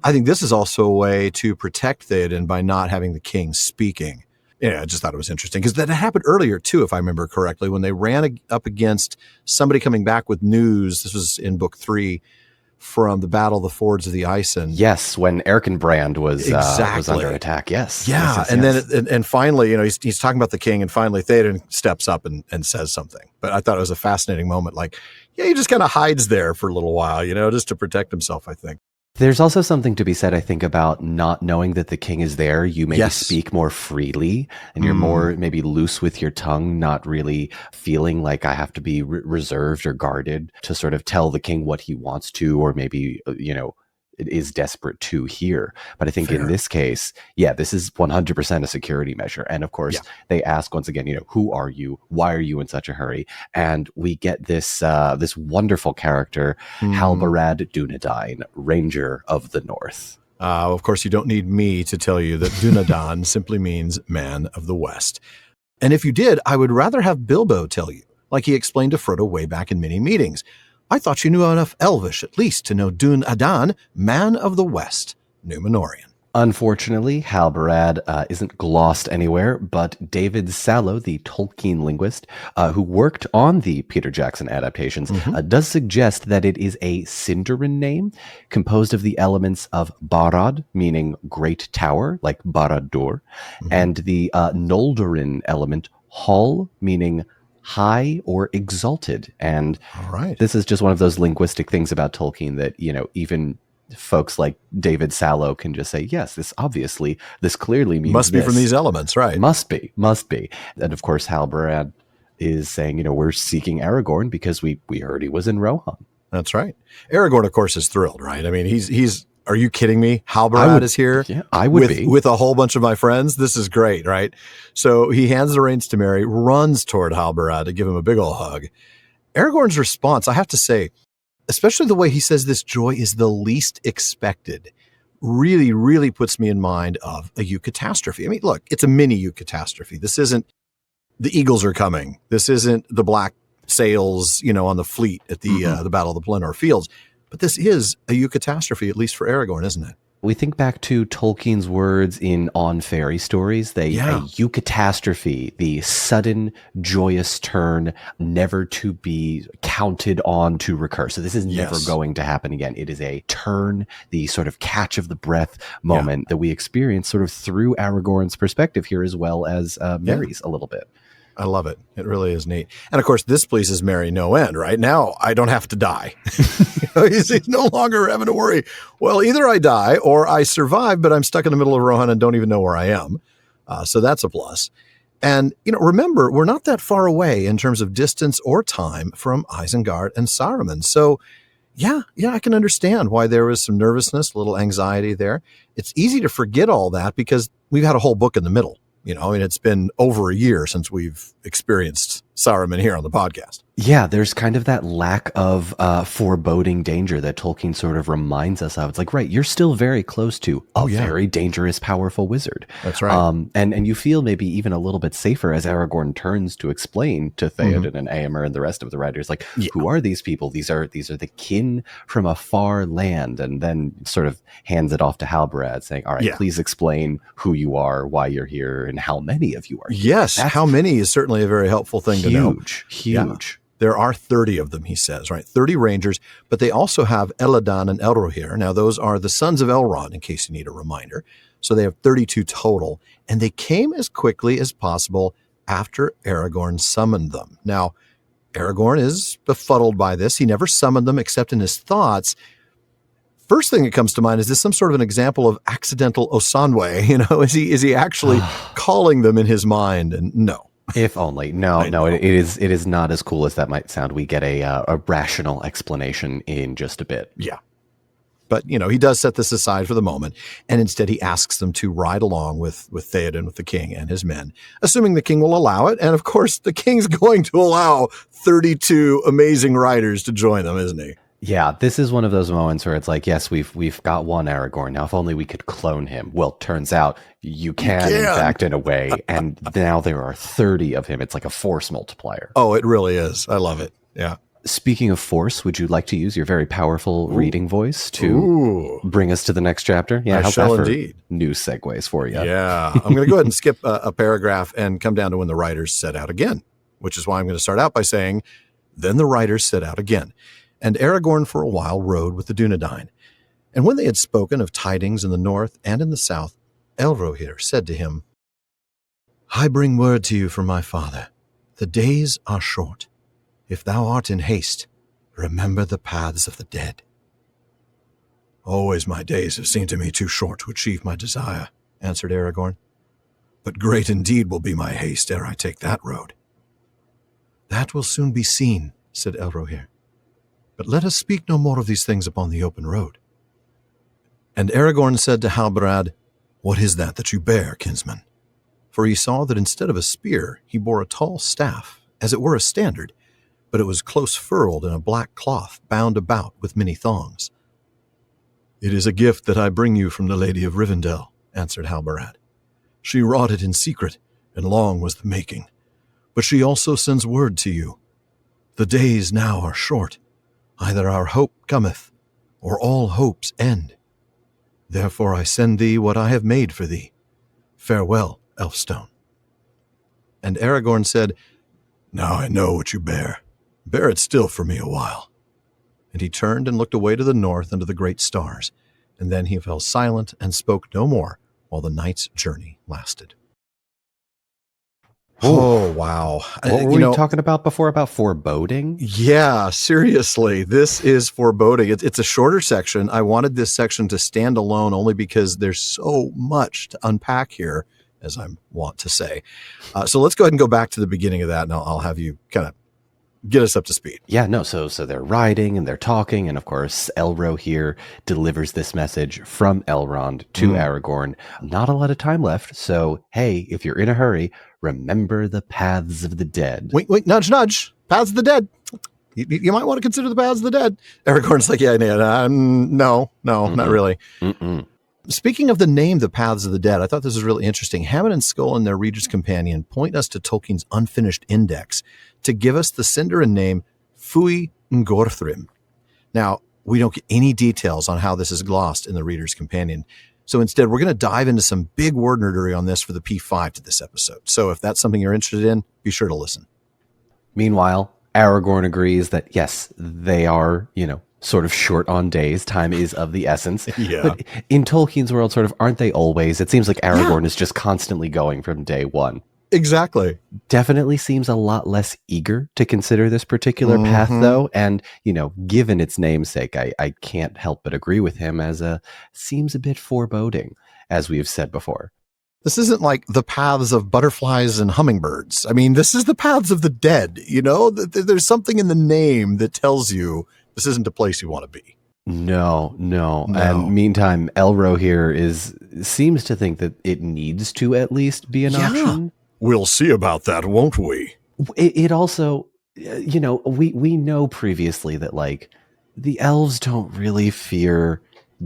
I think this is also a way to protect Theoden by not having the king speaking. I just thought it was interesting because that happened earlier too, if I remember correctly, when they ran up against somebody coming back with news. This was in book 3 from the Battle of the Fords of the Isen. Yes, when Erkenbrand was under attack. Yes. Yeah, yes. Then and finally, he's talking about the king, and finally Theoden steps up and says something. But I thought it was a fascinating moment. Like, he just kind of hides there for a little while, just to protect himself, I think. There's also something to be said, I think, about not knowing that the king is there. You maybe speak more freely, and you're more maybe loose with your tongue, not really feeling like I have to be reserved or guarded to sort of tell the king what he wants to, or maybe, it is desperate to hear. But I think in this case, this is 100% a security measure. And of course, they ask once again, who are you? Why are you in such a hurry? And we get this this wonderful character, Halbarad Dunedain, Ranger of the North. Of course, you don't need me to tell you that Dunedain simply means man of the West. And if you did, I would rather have Bilbo tell you, like he explained to Frodo way back in many meetings. I thought you knew enough Elvish, at least, to know Dunedain, man of the West, Númenorian. Unfortunately, Halbarad isn't glossed anywhere, but David Sallow, the Tolkien linguist, who worked on the Peter Jackson adaptations, does suggest that it is a Sindarin name composed of the elements of Barad, meaning great tower, like Barad-dûr, and the Noldorin element Hall, meaning high or exalted. And this is just one of those linguistic things about Tolkien that, even folks like David Sallow can just say, yes, this clearly means must be from these elements, right? Must be. And of course, Halbarad is saying, we're seeking Aragorn because we heard he was in Rohan. That's right. Aragorn, of course, is thrilled, right? I mean, he's are you kidding me? Halbarad is here. Yeah, I would be. With a whole bunch of my friends. This is great, right? So he hands the reins to Merry, runs toward Halbarad to give him a big old hug. Aragorn's response, I have to say, especially the way he says this joy is the least expected, really, really puts me in mind of a eucatastrophe. I mean, look, it's a mini eucatastrophe. This isn't the eagles are coming. This isn't the black sails, on the fleet at the Battle of the Pelennor Fields. But this is a eucatastrophe, at least for Aragorn, isn't it? We think back to Tolkien's words in On Fairy Stories. A eucatastrophe, the sudden, joyous turn, never to be counted on to recur. So this is never going to happen again. It is a turn, the sort of catch of the breath moment that we experience sort of through Aragorn's perspective here, as well as Merry's a little bit. I love it. It really is neat. And of course, this pleases Merry no end, right? Now I don't have to die. He's no longer having to worry. Well, either I die or I survive, but I'm stuck in the middle of Rohan and don't even know where I am. So that's a plus. And, remember, we're not that far away in terms of distance or time from Isengard and Saruman. So I can understand why there was some nervousness, a little anxiety there. It's easy to forget all that because we've had a whole book in the middle. It's been over a year since we've experienced Saruman here on the podcast. Yeah, there's kind of that lack of foreboding danger that Tolkien sort of reminds us of. It's like, right, you're still very close to a very dangerous, powerful wizard. That's right. And you feel maybe even a little bit safer as Aragorn turns to explain to Theoden and Éomer and the rest of the writers, like, who are these people? These are the kin from a far land, and then sort of hands it off to Halbarad, saying, all right, please explain who you are, why you're here, and how many of you are here. Yes, how many is certainly a very helpful thing to know. Huge. Yeah. There are 30 of them, he says, right? 30 rangers, but they also have Elladan and Elrohir. Now, those are the sons of Elrond, in case you need a reminder. So they have 32 total, and they came as quickly as possible after Aragorn summoned them. Now, Aragorn is befuddled by this. He never summoned them except in his thoughts. First thing that comes to mind, is this some sort of an example of accidental Osanwe? You know, is he actually calling them in his mind? And no. If only. No, it is not as cool as that might sound. We get a rational explanation in just a bit. Yeah. But, you know, he does set this aside for the moment, and instead he asks them to ride along with Theoden, with the king and his men, assuming the king will allow it. And, of course, the king's going to allow 32 amazing riders to join them, isn't he? Yeah, this is one of those moments where it's like, yes, we've got one Aragorn. Now, if only we could clone him. Well, turns out you can, in fact, in a way. And now there are 30 of him. It's like a force multiplier. Oh, it really is. I love it. Yeah. Speaking of force, would you like to use your very powerful reading voice to bring us to the next chapter? Yeah, I shall indeed. New segues for you. Yeah. I'm going to go ahead and skip a paragraph and come down to when the writers set out again, which is why I'm going to start out by saying, then the writers set out again. And Aragorn for a while rode with the Dunedain. And when they had spoken of tidings in the north and in the south, Elrohir said to him, I bring word to you from my father. The days are short. If thou art in haste, remember the paths of the dead. Always my days have seemed to me too short to achieve my desire, answered Aragorn. But great indeed will be my haste ere I take that road. That will soon be seen, said Elrohir. But let us speak no more of these things upon the open road. And Aragorn said to Halbarad, What is that you bear, kinsman? For he saw that instead of a spear, he bore a tall staff, as it were a standard, but it was close furled in a black cloth, bound about with many thongs. It is a gift that I bring you from the Lady of Rivendell, answered Halbarad. She wrought it in secret, and long was the making. But she also sends word to you. The days now are short. Either our hope cometh, or all hopes end. Therefore I send thee what I have made for thee. Farewell, Elfstone. And Aragorn said, Now I know what you bear. Bear it still for me a while. And he turned and looked away to the north and to the great stars, and then he fell silent and spoke no more while the night's journey lasted. Oh, wow. What were we talking about before about foreboding? Yeah, seriously. This is foreboding. It's a shorter section. I wanted this section to stand alone only because there's so much to unpack here, as I want to say. So let's go ahead and go back to the beginning of that, and I'll have you kind of get us up to speed. Yeah, no, so they're riding and they're talking, and of course, Elrohir delivers this message from Elrond to Aragorn. Not a lot of time left, so hey, if you're in a hurry, remember the paths of the dead. Wait, nudge, nudge. Paths of the dead. You might want to consider the paths of the dead. Aragorn's like, no, not really. Speaking of the name, the Paths of the Dead, I thought this was really interesting. Hammond and Skull and their Reader's Companion point us to Tolkien's unfinished index to give us the Sindarin name Fui Ngorthrim. Now, we don't get any details on how this is glossed in the Reader's Companion. So instead, we're going to dive into some big word nerdery on this for the P5 to this episode. So if that's something you're interested in, be sure to listen. Meanwhile, Aragorn agrees that, yes, they are, sort of short on days. Time is of the essence. Yeah. But in Tolkien's world, sort of, aren't they always? It seems like Aragorn is just constantly going from day one. Exactly. Definitely seems a lot less eager to consider this particular path, though. And, given its namesake, I can't help but agree with him seems a bit foreboding, as we've said before. This isn't like the paths of butterflies and hummingbirds. I mean, this is the paths of the dead, There's something in the name that tells you this isn't a place you want to be. No. And meantime, Elrohir seems to think that it needs to at least be an option. We'll see about that, won't we? It also, we know previously that like the elves don't really fear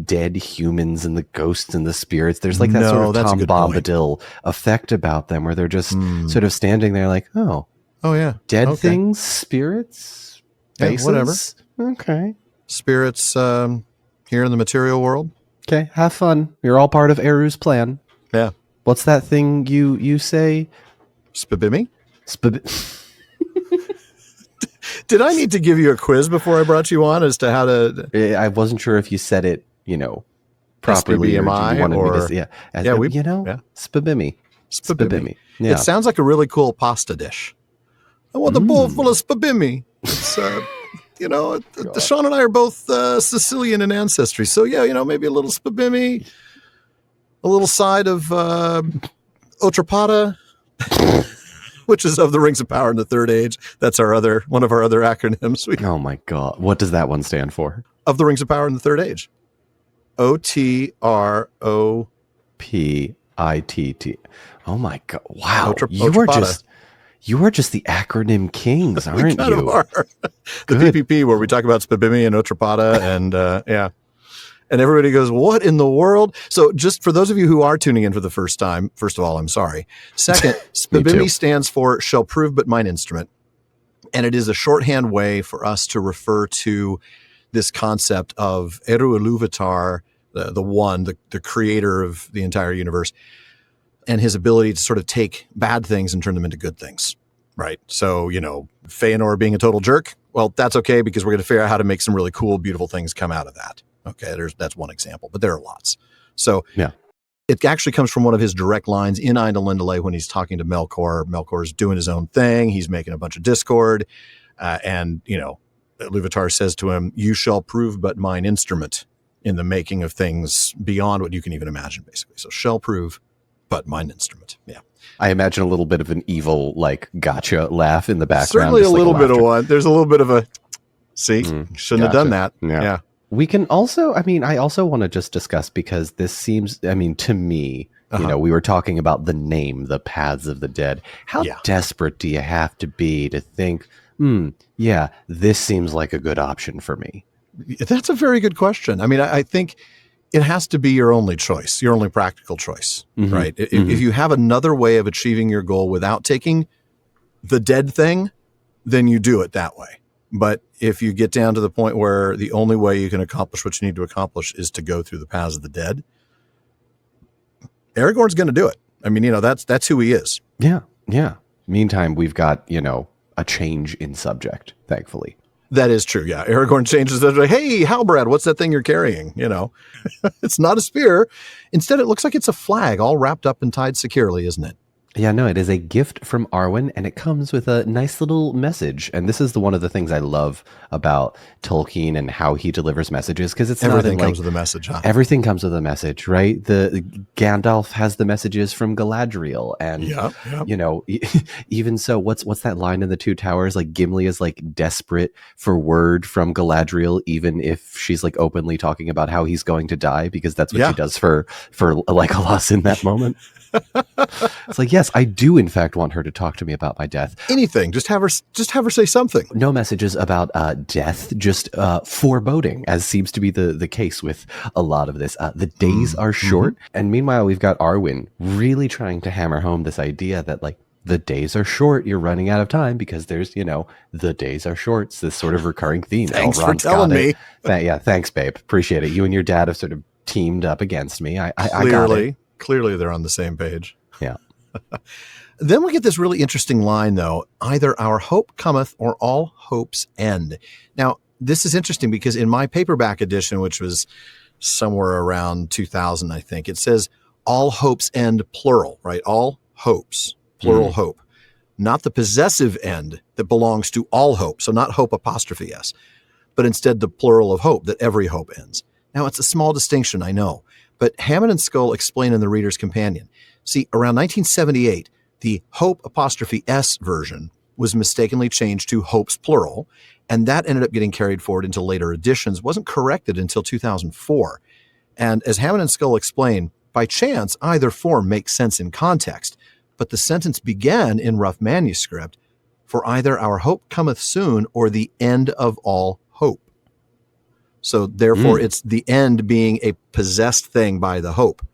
dead humans and the ghosts and the spirits. There's like that sort of Tom Bombadil effect about them where they're just sort of standing there like, oh yeah, dead things, spirits, faces, whatever. Okay, spirits here in the material world. Okay, have fun. You're all part of Eru's plan. Yeah. What's that thing you say? Spabimmy? Did I need to give you a quiz before I brought you on as to how to... I wasn't sure if you said it, properly. SBBMI Spabimmy. Spabimmy. Yeah. It sounds like a really cool pasta dish. I want a bowl full of spabimmy. It's, Shawn and I are both Sicilian in ancestry. So, maybe a little spabimmy, a little side of otrapata, which is of the Rings of Power in the Third Age. That's one of our other acronyms. Oh my God. What does that one stand for? Of the Rings of Power in the Third Age. OTROPITT. Oh my God. Wow. You are just the acronym kings, aren't you? Are. The PPP, where we talk about spabimmy and otrapata and and everybody goes, what in the world? So just for those of you who are tuning in for the first time, first of all, I'm sorry. Second, spabimmy stands for shall prove but mine instrument. And it is a shorthand way for us to refer to this concept of Eru Ilúvatar, the one, the creator of the entire universe, and his ability to sort of take bad things and turn them into good things, right? So, Feanor being a total jerk, well, that's okay because we're going to figure out how to make some really cool, beautiful things come out of that. Okay, that's one example, but there are lots. So it actually comes from one of his direct lines in Ainulindale when he's talking to Melkor. Melkor's doing his own thing. He's making a bunch of discord. And Ilúvatar says to him, you shall prove but mine instrument in the making of things beyond what you can even imagine, basically. So shall prove but mine instrument. Yeah. I imagine a little bit of an evil, like, gotcha laugh in the background. Certainly a little bit of one. There's a little bit of a, shouldn't have done that. Yeah. We can also, I also want to just discuss, because this seems, to me, we were talking about the name, the Paths of the Dead. How desperate do you have to be to think, this seems like a good option for me? That's a very good question. I think it has to be your only choice, your only practical choice, right? If you have another way of achieving your goal without taking the dead thing, then you do it that way. But if you get down to the point where the only way you can accomplish what you need to accomplish is to go through the paths of the dead, Aragorn's going to do it. That's who he is. Yeah. Yeah. Meantime, we've got, a change in subject, thankfully. That is true. Yeah. Aragorn changes it. Like, hey, Halbrand, what's that thing you're carrying? It's not a spear. Instead, it looks like it's a flag all wrapped up and tied securely, isn't it? Yeah, no, it is a gift from Arwen, and it comes with a nice little message. And this is one of the things I love about Tolkien and how he delivers messages, because it's everything comes with a message. Huh? Everything comes with a message, right? The Gandalf has the messages from Galadriel, and even so, what's that line in the Two Towers? Like Gimli is like desperate for word from Galadriel, even if she's like openly talking about how he's going to die, because that's what she does for Legolas in that moment. It's like, yes, I do in fact want her to talk to me about my death. Anything, just have her say something. No messages about death, just foreboding, as seems to be the case with a lot of this. The days are short, and meanwhile we've got Arwen really trying to hammer home this idea that like the days are short, you're running out of time because there's the days are short. It's this sort of recurring theme. Thanks for telling me. Thanks, babe. Appreciate it. You and your dad have sort of teamed up against me. I got it. Clearly, they're on the same page. Yeah. Then we get this really interesting line, though. Either our hope cometh or all hopes end. Now, this is interesting because in my paperback edition, which was somewhere around 2000, I think, it says all hopes end, plural, right? All hopes, plural hope. Not the possessive end that belongs to all hope. So not hope apostrophe S, but instead the plural of hope, that every hope ends. Now, it's a small distinction, I know. But Hammond and Skull explain in the Reader's Companion. See, around 1978, the Hope apostrophe S version was mistakenly changed to Hopes plural, and that ended up getting carried forward into later editions, wasn't corrected until 2004. And as Hammond and Skull explain, by chance, either form makes sense in context, but the sentence began in rough manuscript, for either our hope cometh soon or the end of all hope. So therefore, it's the end being a possessed thing by the hope.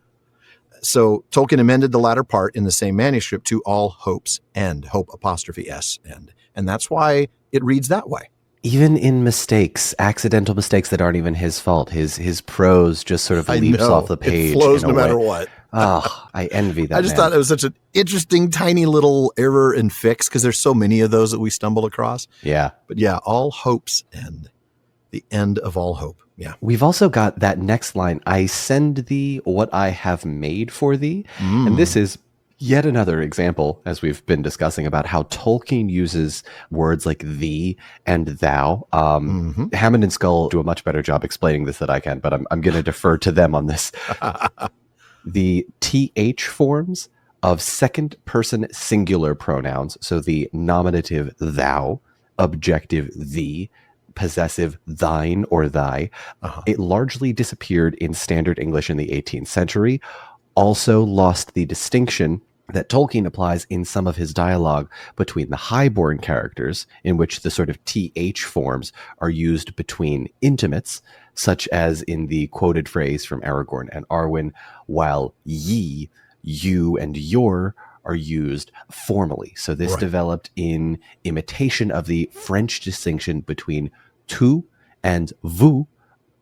So Tolkien amended the latter part in the same manuscript to all hope's end, hope apostrophe S end. And that's why it reads that way. Even in mistakes, accidental mistakes that aren't even his fault, his prose just sort of leaps off the page. It flows no matter what. Oh, I envy that. I just thought it was such an interesting, tiny little error and fix, because there's so many of those that we stumble across. Yeah. But yeah, all hope's end, the end of all hope. Yeah. We've also got that next line, I send thee what I have made for thee. And this is yet another example, as we've been discussing, about how Tolkien uses words like thee and thou. Hammond and Skull do a much better job explaining this than I can, but I'm going to defer to them on this. The th forms of second person singular pronouns, so the nominative thou, objective thee, possessive thine or thy, it largely disappeared in standard English in the 18th century, also lost the distinction that Tolkien applies in some of his dialogue between the highborn characters, in which the sort of th forms are used between intimates, such as in the quoted phrase from Aragorn and Arwen, while ye, you, and your are used formally. So this developed in imitation of the French distinction between tu and vous,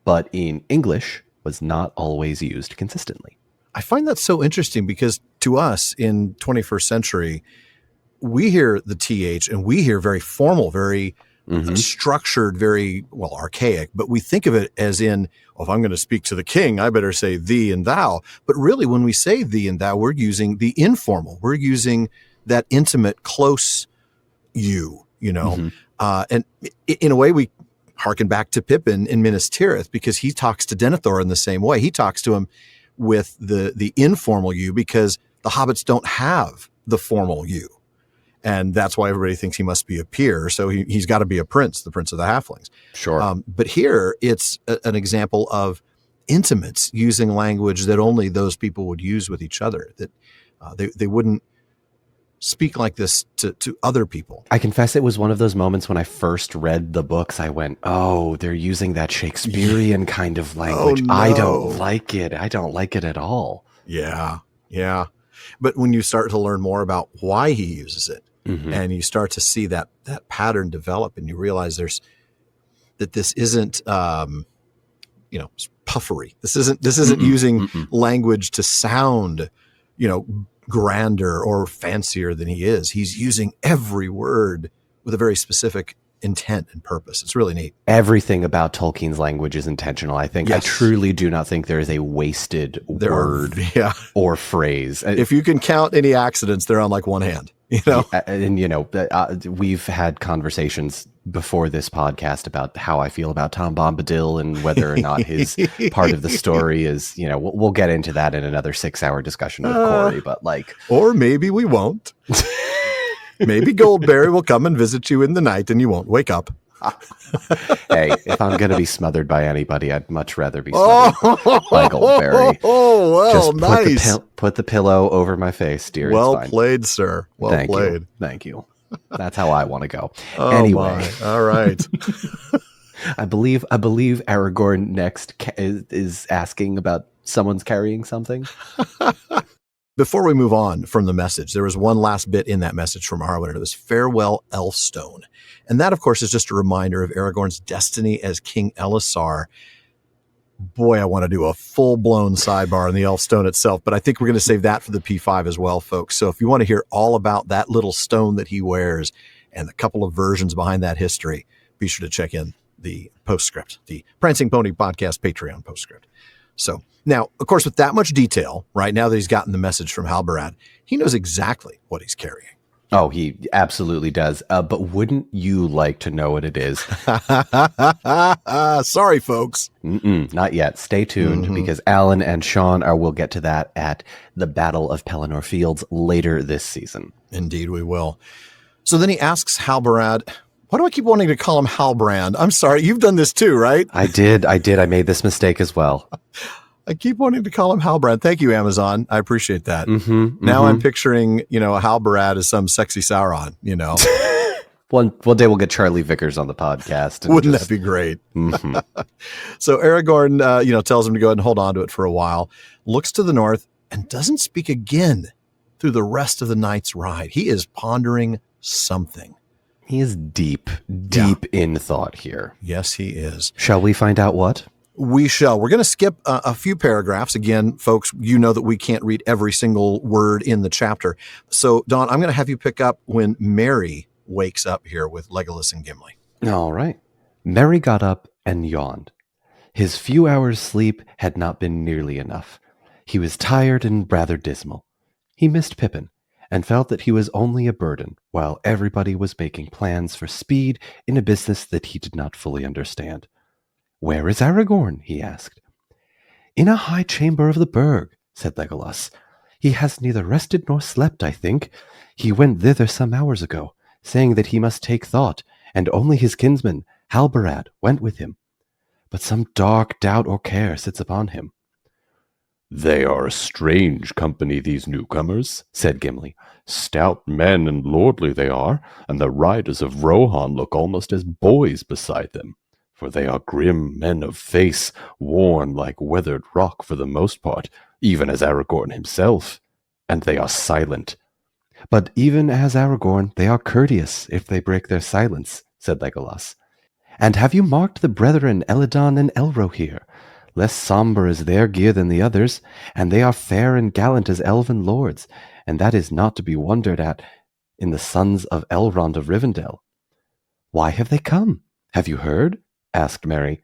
but in English was not always used consistently. I find that so interesting, because to us in 21st century, we hear the th and we hear very formal, very structured, very, well, archaic, but we think of it as in, if I'm going to speak to the king, I better say thee and thou. But really, when we say thee and thou, we're using the informal. We're using that intimate, close you, and in a way, we harken back to Pippin in Minas Tirith, because he talks to Denethor in the same way. He talks to him with the informal you, because the hobbits don't have the formal you. And that's why everybody thinks he must be a peer. So he's got to be a prince, the prince of the halflings. Sure. But here it's an example of intimates using language that only those people would use with each other, that they wouldn't speak like this to other people. I confess it was one of those moments when I first read the books, I went, oh, they're using that Shakespearean kind of language. Oh, no. I don't like it. I don't like it at all. Yeah. Yeah. But when you start to learn more about why he uses it, and you start to see that pattern develop, and you realize that this isn't, puffery. This isn't using language to sound, grander or fancier than he is. He's using every word with a very specific intent and purpose. It's really neat. Everything about Tolkien's language is intentional, I think. Yes. I truly do not think there is a wasted word or phrase. If you can count any accidents, they're on like one hand. And we've had conversations before this podcast about how I feel about Tom Bombadil and whether or not his part of the story is, we'll get into that in another 6-hour discussion with Corey, but or maybe we won't. Maybe Goldberry will come and visit you in the night and you won't wake up. Hey, if I'm going to be smothered by anybody, I'd much rather be smothered by Goldberry. Oh, well, just put the pillow over my face, dear. Well played, sir. Well played. Thank you. That's how I want to go. Oh, anyway. All right. I believe Aragorn next is asking about someone's carrying something. Before we move on from the message, there was one last bit in that message from Arwen, and it was farewell Elfstone. And that, of course, is just a reminder of Aragorn's destiny as King Elisar. Boy, I want to do a full-blown sidebar on the Elfstone itself, but I think we're going to save that for the P5 as well, folks. So if you want to hear all about that little stone that he wears and a couple of versions behind that history, be sure to check in the postscript, the Prancing Pony Podcast Patreon postscript. So now, of course, with that much detail, right now that he's gotten the message from Halbarad, he knows exactly what he's carrying. Oh, he absolutely does. But wouldn't you like to know what it is? Sorry, folks. Not yet. Stay tuned because Alan and Shawn will get to that at the Battle of Pelennor Fields later this season. Indeed, we will. So then he asks Halbarad, why do I keep wanting to call him Halbrand? I'm sorry. You've done this too, right? I did. I made this mistake as well. I keep wanting to call him Halbrand. Thank you, Amazon. I appreciate that. Now I'm picturing, Halbarad as some sexy Sauron, One day we'll get Charlie Vickers on the podcast. Wouldn't that be great? Mm-hmm. So Aragorn, tells him to go ahead and hold on to it for a while, looks to the north, and doesn't speak again through the rest of the night's ride. He is pondering something. He is deep in thought here. Yes, he is. Shall we find out what? We shall. We're going to skip a few paragraphs. Again, folks, you know that we can't read every single word in the chapter. So, Dawn, I'm going to have you pick up when Merry wakes up here with Legolas and Gimli. All right. Merry got up and yawned. His few hours' sleep had not been nearly enough. He was tired and rather dismal. He missed Pippin, and felt that he was only a burden, while everybody was making plans for speed in a business that he did not fully understand. "Where is Aragorn?" he asked. "In a high chamber of the burg," said Legolas. "He has neither rested nor slept, I think. He went thither some hours ago, saying that he must take thought, and only his kinsman, Halbarad, went with him. But some dark doubt or care sits upon him." "They are a strange company, these newcomers," said Gimli. "Stout men and lordly they are, and the riders of Rohan look almost as boys beside them. For they are grim men of face, worn like weathered rock for the most part, even as Aragorn himself. And they are silent." "But even as Aragorn, they are courteous if they break their silence," said Legolas. "And have you marked the brethren Elladan and Elrohir? Less somber is their gear than the others, and they are fair and gallant as elven lords, and that is not to be wondered at in the sons of Elrond of Rivendell." "Why have they come? Have you heard?" asked Merry.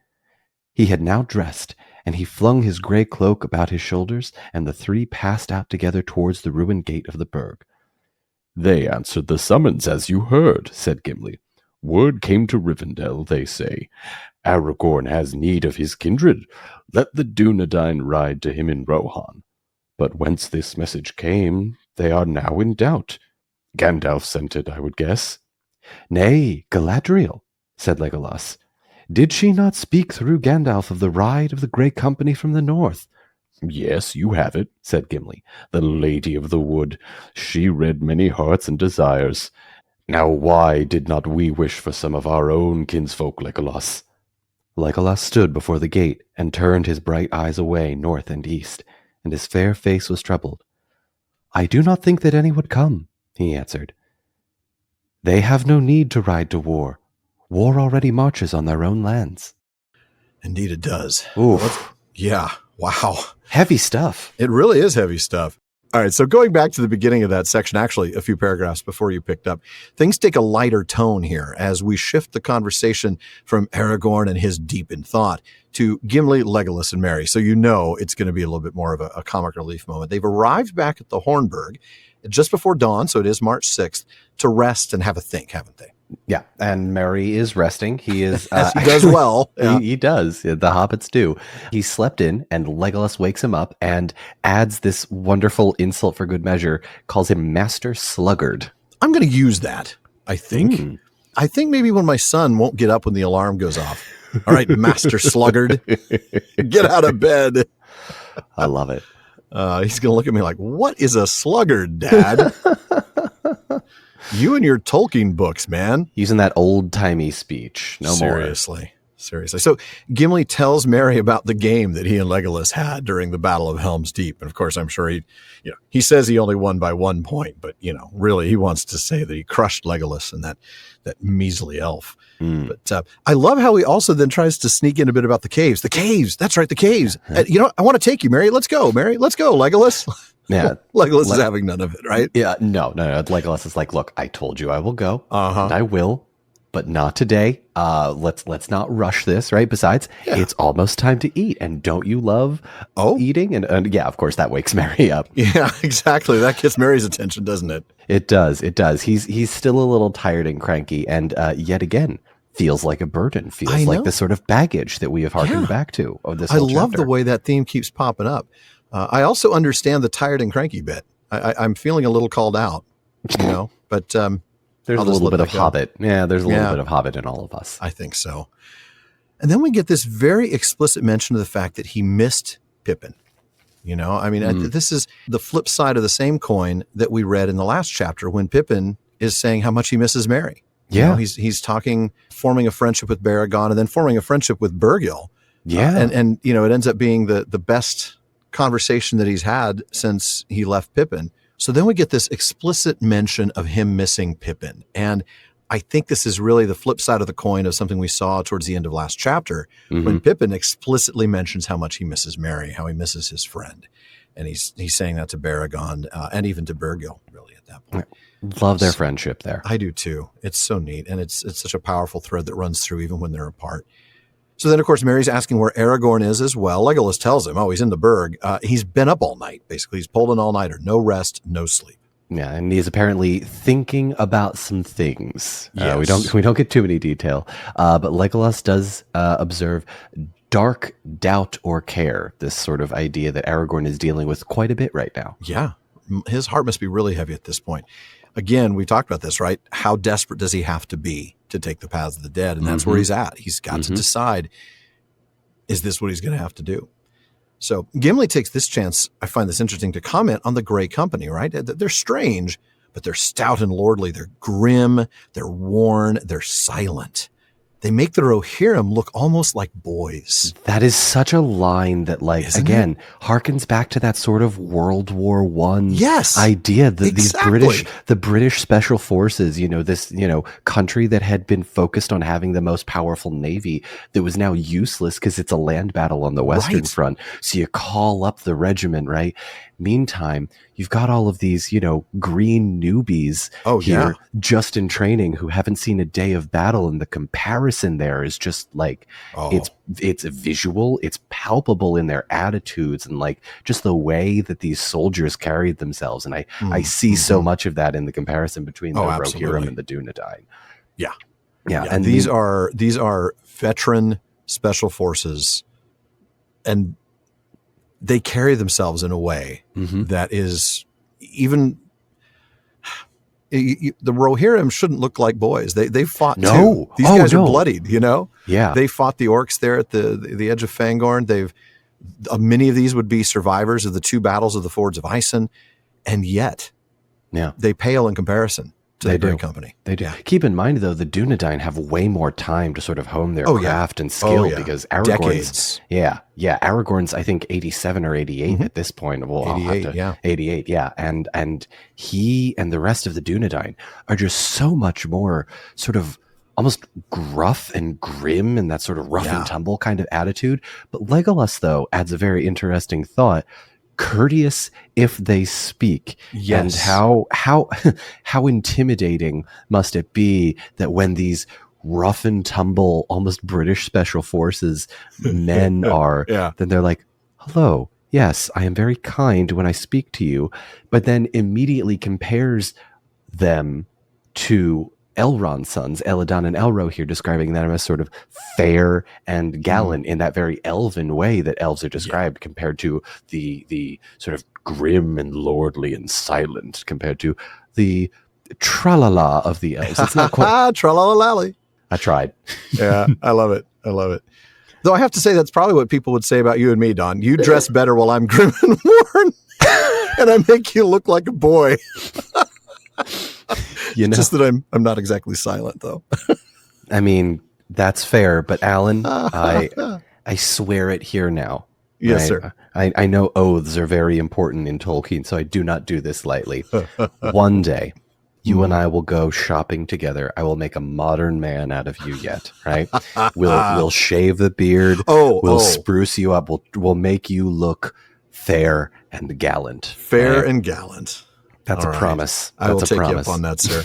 He had now dressed, and he flung his grey cloak about his shoulders, and the three passed out together towards the ruined gate of the burg. "They answered the summons, as you heard," said Gimli. "Word came to Rivendell, they say. Aragorn has need of his kindred. Let the Dunedain ride to him in Rohan. But whence this message came, they are now in doubt. Gandalf sent it, I would guess." "Nay, Galadriel," said Legolas. "Did she not speak through Gandalf of the ride of the great company from the north?" "Yes, you have it," said Gimli. "The Lady of the Wood. She read many hearts and desires. Now why did not we wish for some of our own kinsfolk, Legolas?" Legolas stood before the gate and turned his bright eyes away north and east, and his fair face was troubled. "I do not think that any would come," he answered. "They have no need to ride to war. War already marches on their own lands." Indeed it does. Oof. Yeah. Wow. Heavy stuff. It really is heavy stuff. All right, so going back to the beginning of that section, actually a few paragraphs before you picked up, things take a lighter tone here as we shift the conversation from Aragorn and his deep in thought to Gimli, Legolas, and Merry. So you know it's going to be a little bit more of a comic relief moment. They've arrived back at the Hornburg just before dawn, so it is March 6th, to rest and have a think, haven't they? Yeah, and Merry is resting. He is he does well. Yeah. He does. The hobbits do. He slept in, and Legolas wakes him up and adds this wonderful insult for good measure, calls him Master Sluggard. I'm going to use that, I think. I think maybe when my son won't get up when the alarm goes off. All right, Master Sluggard, get out of bed. I love it. He's going to look at me like, what is a sluggard, Dad? You and your Tolkien books, man. Using that old-timey speech. No more. Seriously. So Gimli tells Merry about the game that he and Legolas had during the Battle of Helm's Deep. And of course, I'm sure he says he only won by 1 point, but really he wants to say that he crushed Legolas and that measly elf. But I love how he also then tries to sneak in a bit about the caves. The caves. That's right. The caves. I want to take you, Merry. Let's go, Merry. Let's go, Legolas. Yeah. Legolas is having none of it, right? Yeah. No. Legolas is like, look, I told you I will go. And I will. But not today. Let's not rush this, right? Besides, it's almost time to eat. And don't you love eating? And yeah, of course, that wakes Merry up. Yeah, exactly. That gets Merry's attention, doesn't it? It does. He's still a little tired and cranky. And yet again, feels like a burden. Feels like the sort of baggage that we have harkened back to of this whole chapter. I love the way that theme keeps popping up. I also understand the tired and cranky bit. I'm feeling a little called out, but... There's a little bit of Hobbit. Yeah, there's a little bit of Hobbit in all of us. I think so. And then we get this very explicit mention of the fact that he missed Pippin. This is the flip side of the same coin that we read in the last chapter when Pippin is saying how much he misses Merry. Yeah. You know, he's talking, forming a friendship with Baragon, and then forming a friendship with Burgil. Yeah. And you know, it ends up being the best conversation that he's had since he left Pippin. So then we get this explicit mention of him missing Pippin. And I think this is really the flip side of the coin of something we saw towards the end of last chapter, when Pippin explicitly mentions how much he misses Merry, how he misses his friend. And he's saying that to Baragon and even to Burgil, really, at that point. Love their friendship there. I do too. It's so neat. And it's such a powerful thread that runs through even when they're apart. So then, of course, Merry's asking where Aragorn is as well. Legolas tells him, he's in the Burg. He's been up all night, basically. He's pulled an all-nighter. No rest, no sleep. Yeah, and he's apparently thinking about some things. Yes. We don't get too many detail, but Legolas does observe dark doubt or care, this sort of idea that Aragorn is dealing with quite a bit right now. Yeah, his heart must be really heavy at this point. Again, we talked about this, right? How desperate does he have to be to take the paths of the dead? And that's where he's at. He's got to decide, is this what he's going to have to do? So Gimli takes this chance, I find this interesting, to comment on the Grey Company, right? They're strange, but they're stout and lordly. They're grim, they're worn, they're silent. They make the Rohirrim look almost like boys. That is such a line that, like, Isn't again, harkens back to that sort of World War I idea that exactly. the British special forces, this, country that had been focused on having the most powerful navy that was now useless because it's a land battle on the Western Front. So you call up the regiment, right? Meantime, you've got all of these, green newbies here just in training who haven't seen a day of battle. And the comparison there is just like, it's visual, it's palpable in their attitudes and like just the way that these soldiers carried themselves. And I see so much of that in the comparison between the Rohirrim and the Dunedain. Yeah. And these are veteran special forces, and they carry themselves in a way that is even the Rohirrim shouldn't look like boys. They fought too. These guys are bloodied, Yeah. They fought the orcs there at the edge of Fangorn. Many of these would be survivors of the two battles of the Fords of Isen, and yet they pale in comparison to the Grey Company. They do. Keep in mind, though, the Dunedain have way more time to sort of hone their craft and skill because Aragorn's... Aragorn's, I think, 87 or 88 at this point. Well, 88, yeah. And he and the rest of the Dunedain are just so much more sort of almost gruff and grim and that sort of rough and tumble kind of attitude. But Legolas, though, adds a very interesting thought. Courteous if they speak. Yes. And how intimidating must it be that when these rough and tumble, almost British special forces men are, then they're like, hello, yes, I am very kind when I speak to you, but then immediately compares them to Elrond's sons, Elladan and Elro here, describing them as sort of fair and gallant in that very elven way that elves are described, compared to the sort of grim and lordly and silent compared to the tralala of the elves. It's not quite tralala. I tried. Yeah, I love it. Though I have to say that's probably what people would say about you and me, Don. You dress better while I'm grim and worn, and I make you look like a boy. Just that I'm not exactly silent, though. I mean, that's fair, but Alan, I swear it here now. Yes, sir. I know oaths are very important in Tolkien, so I do not do this lightly. One day, you and I will go shopping together. I will make a modern man out of you yet, right? We'll shave the beard. We'll spruce you up. We'll make you look fair and gallant. Fair and gallant. That's a promise. I will take you up on that, sir.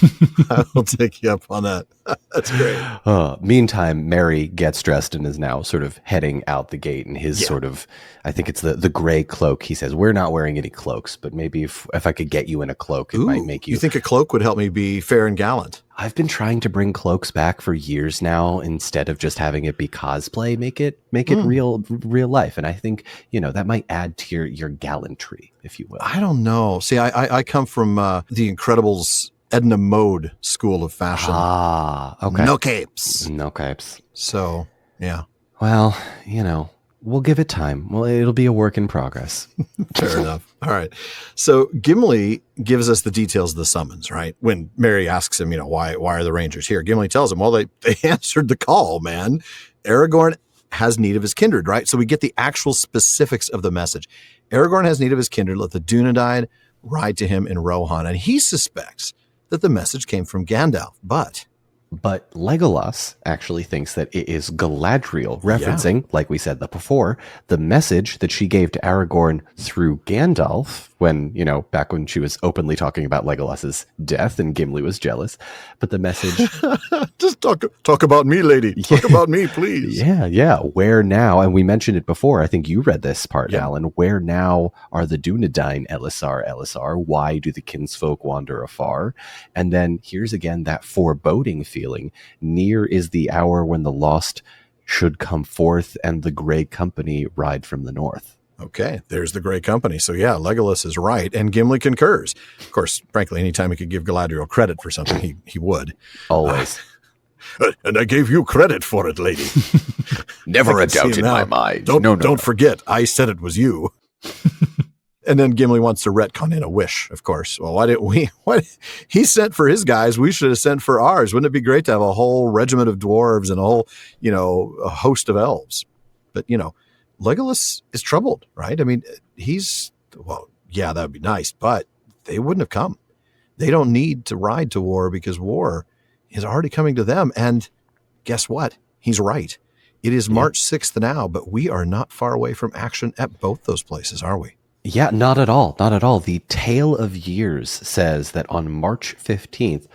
I will take you up on that. That's great. Meantime, Merry gets dressed and is now sort of heading out the gate in his sort of, I think it's the gray cloak. He says, we're not wearing any cloaks, but maybe if I could get you in a cloak, it might make you... You think a cloak would help me be fair and gallant? I've been trying to bring cloaks back for years now instead of just having it be cosplay. Make it real life. And I think, that might add to your gallantry, if you will. I don't know. See, I come from the Incredibles Edna Mode school of fashion. Ah, okay. No capes. No capes. So, yeah. Well, We'll give it time. Well, it'll be a work in progress. Fair enough. All right. So Gimli gives us the details of the summons, right? When Merry asks him, why are the Rangers here? Gimli tells him, well, they answered the call, man. Aragorn has need of his kindred, right? So we get the actual specifics of the message. Aragorn has need of his kindred. Let the Dunedain ride to him in Rohan. And he suspects that the message came from Gandalf, But Legolas actually thinks that it is Galadriel, referencing, like we said before, the message that she gave to Aragorn through Gandalf when, back when she was openly talking about Legolas's death and Gimli was jealous. But the message... Just talk about me, lady. Talk about me, please. Yeah. Where now, and we mentioned it before, I think you read this part, Alan, where now are the Dunedain, Elisar? Why do the kinsfolk wander afar? And then here's again that foreboding feeling. Near is the hour when the lost should come forth and the Grey Company ride from the north. Okay, there's the Grey Company. So yeah, Legolas is right, and Gimli concurs. Of course, frankly, anytime he could give Galadriel credit for something, he would. Always. And I gave you credit for it, lady. Never a doubt in my mind. Don't forget, I said it was you. And then Gimli wants to retcon in a wish, of course. Well, why didn't we? He sent for his guys. We should have sent for ours. Wouldn't it be great to have a whole regiment of dwarves and a whole, a host of elves? But, Legolas is troubled, right? I mean, that would be nice, but they wouldn't have come. They don't need to ride to war because war is already coming to them. And guess what? He's right. It is March 6th now, but we are not far away from action at both those places, are we? Yeah, not at all. Not at all. The Tale of Years says that on March 15th,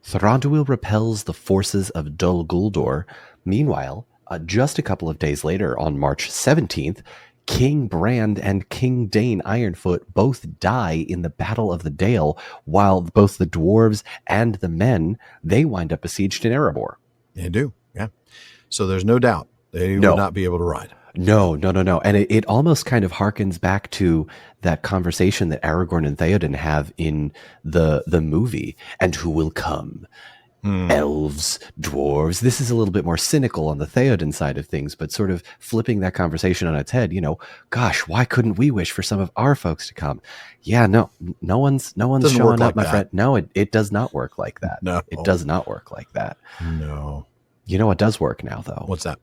Thranduil repels the forces of Dol Guldur. Meanwhile, just a couple of days later, on March 17th, King Brand and King Dane Ironfoot both die in the Battle of the Dale, while both the dwarves and the men, they wind up besieged in Erebor. They do, yeah. So there's no doubt they will not be able to ride. No. And it almost kind of harkens back to that conversation that Aragorn and Theoden have in the movie. And who will come? Elves, dwarves. This is a little bit more cynical on the Theoden side of things, but sort of flipping that conversation on its head. Gosh, why couldn't we wish for some of our folks to come? Yeah, no one's showing up, my friend. No, it does not work like that. No, it does not work like that. No. You know what does work now, though? What's that?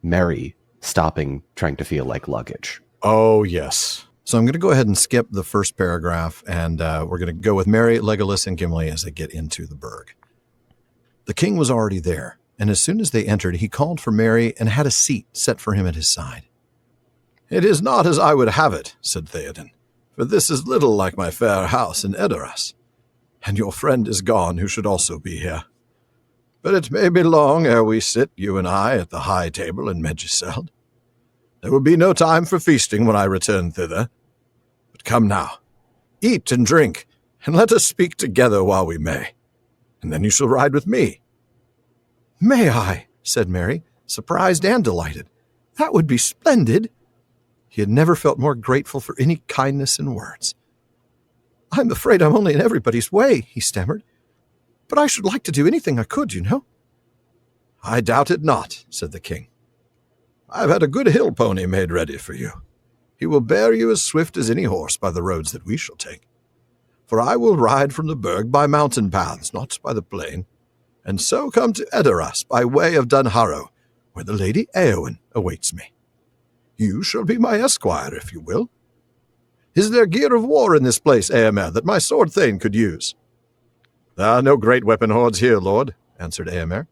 Merry stopping trying to feel like luggage. Oh, yes. So I'm going to go ahead and skip the first paragraph, and we're going to go with Merry, Legolas, and Gimli as they get into the burg. The king was already there, and as soon as they entered, he called for Merry and had a seat set for him at his side. "It is not as I would have it," said Theoden, "for this is little like my fair house in Edoras, and your friend is gone who should also be here. But it may be long ere we sit, you and I, at the high table in Medgiseld. There will be no time for feasting when I return thither. But come now, eat and drink, and let us speak together while we may, and then you shall ride with me." "May I?" said Merry, surprised and delighted. "That would be splendid." He had never felt more grateful for any kindness in words. "I'm afraid I'm only in everybody's way," he stammered. "But I should like to do anything I could, "I doubt it not," said the king. "I've had a good hill pony made ready for you. He will bear you as swift as any horse by the roads that we shall take. For I will ride from the burg by mountain paths, not by the plain, and so come to Edoras by way of Dunharrow, where the Lady Éowyn awaits me. You shall be my esquire, if you will. Is there gear of war in this place, Éomer, that my sword thane could use?" "There are no great weapon hoards here, lord," answered Éomer.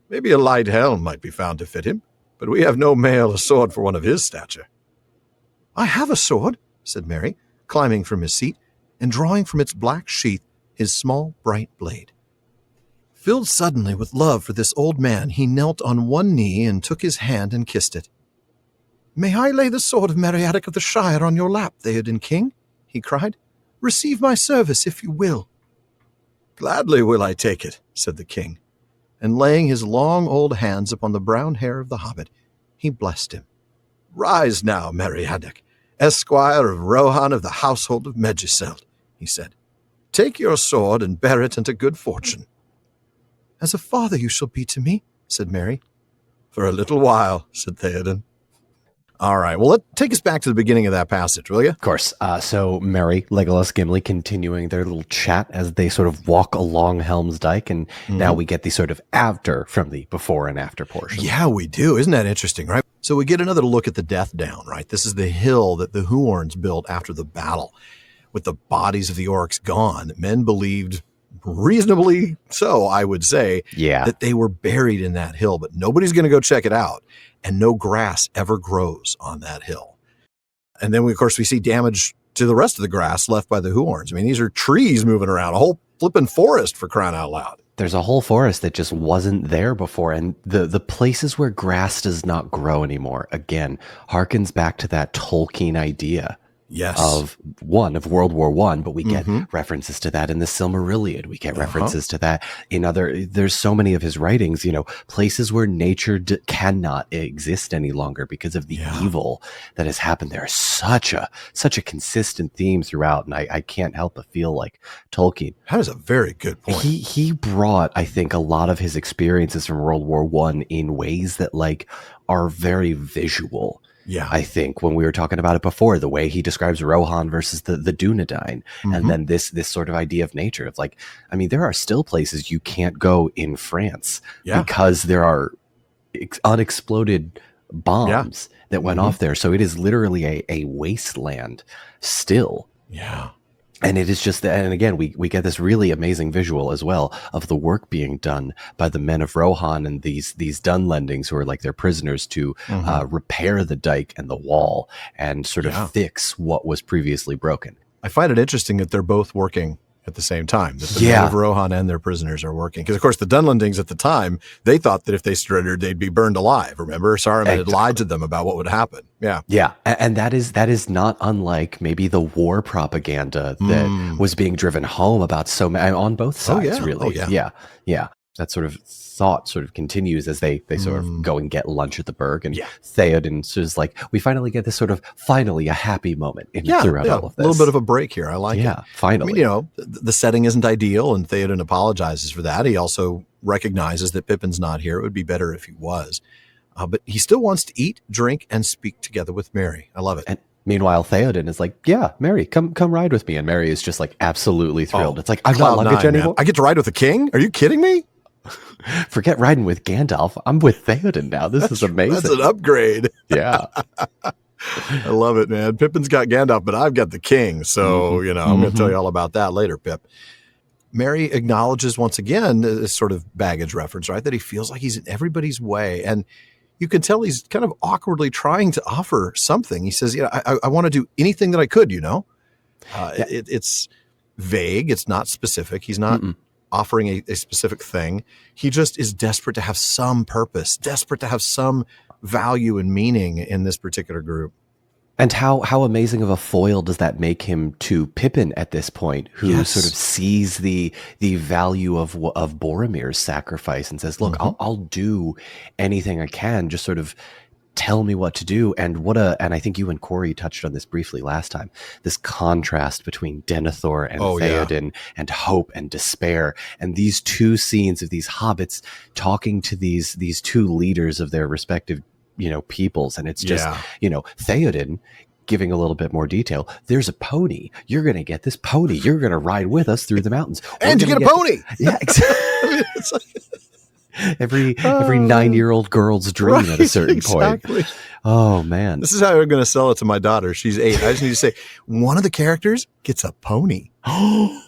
"Maybe a light helm might be found to fit him, but we have no mail or sword for one of his stature." "I have a sword," said Merry, climbing from his seat and drawing from its black sheath his small, bright blade. Filled suddenly with love for this old man, he knelt on one knee and took his hand and kissed it. "May I lay the sword of Meriadoc of the Shire on your lap, Theoden King?" he cried. "Receive my service if you will." "Gladly will I take it," said the king, and laying his long old hands upon the brown hair of the hobbit, he blessed him. "Rise now, Meriadoc, esquire of Rohan of the household of Medgiseld," he said. "Take your sword and bear it unto good fortune." "As a father you shall be to me," said Merry. "For a little while," said Theoden. All right. Well, take us back to the beginning of that passage, will you? Of course. So Merry, Legolas, Gimli continuing their little chat as they sort of walk along Helm's Dyke. And now we get the sort of after from the before and after portion. Yeah, we do. Isn't that interesting, right? So we get another look at the Death Down, right? This is the hill that the Huorns built after the battle. With the bodies of the orcs gone, men believed, reasonably so, I would say, that they were buried in that hill. But nobody's going to go check it out. And no grass ever grows on that hill. And then, of course, we see damage to the rest of the grass left by the Huorns. I mean, these are trees moving around, a whole flipping forest, for crying out loud. There's a whole forest that just wasn't there before. And the places where grass does not grow anymore, again, harkens back to that Tolkien idea. Yes. Of World War I, but we get references to that in the Silmarillion. We get references to that in there's so many of his writings, places where nature cannot exist any longer because of the evil that has happened. There is such a consistent theme throughout. And I can't help but feel like Tolkien. That is a very good point. He brought, I think, a lot of his experiences from World War I in ways that are very visual. Yeah, I think when we were talking about it before, the way he describes Rohan versus the Dunedain, and then this sort of idea of nature of there are still places you can't go in France because there are unexploded bombs that went off there. So it is literally a wasteland still. Yeah. And it is just, and again, we get this really amazing visual as well of the work being done by the men of Rohan and these Dunlendings who are like their prisoners to repair the dike and the wall and sort of fix what was previously broken. I find it interesting that they're both working at the same time, that the men of Rohan and their prisoners are working. Because, of course, the Dunlendings at the time, they thought that if they surrendered, they'd be burned alive. Remember? Saruman had lied to them about what would happen. Yeah. Yeah. And that is not unlike maybe the war propaganda that was being driven home about so many, on both sides, really. Yeah. That sort of thought sort of continues as they sort of go and get lunch at the Burg. And Theoden is like, we finally get this sort of finally a happy moment throughout all of this. A little bit of a break here. I like it. Yeah, finally. I mean, the setting isn't ideal, and Theoden apologizes for that. He also recognizes that Pippin's not here. It would be better if he was. But he still wants to eat, drink, and speak together with Merry. I love it. And meanwhile, Theoden is like, yeah, Merry, come ride with me. And Merry is just like absolutely thrilled. It's like, I'm not luggage anymore. I get to ride with the king? Are you kidding me? Forget riding with Gandalf. I'm with Theoden now. This is amazing. That's an upgrade. Yeah. I love it, man. Pippin's got Gandalf, but I've got the king. So, I'm going to tell you all about that later, Pip. Merry acknowledges once again this sort of baggage reference, right? That he feels like he's in everybody's way. And you can tell he's kind of awkwardly trying to offer something. He says, I want to do anything that I could, It's vague. It's not specific. He's not offering a specific thing. He just is desperate to have some purpose, desperate to have some value and meaning in this particular group. And how amazing of a foil does that make him to Pippin at this point, who sort of sees the value of Boromir's sacrifice and says, look, I'll do anything I can, just sort of tell me what to do. And and I think you and Corey touched on this briefly last time, this contrast between Denethor and Theoden and hope and despair. And these two scenes of these hobbits talking to these two leaders of their respective, peoples. And it's just, Theoden giving a little bit more detail. There's a pony. You're going to get this pony. You're going to ride with us through the mountains. And you get a pony. Yeah, exactly. It's like, every 9-year-old girl's dream at a certain point. Oh man, this is how I'm going to sell it to my daughter. She's 8. I just need to say one of the characters gets a pony. Oh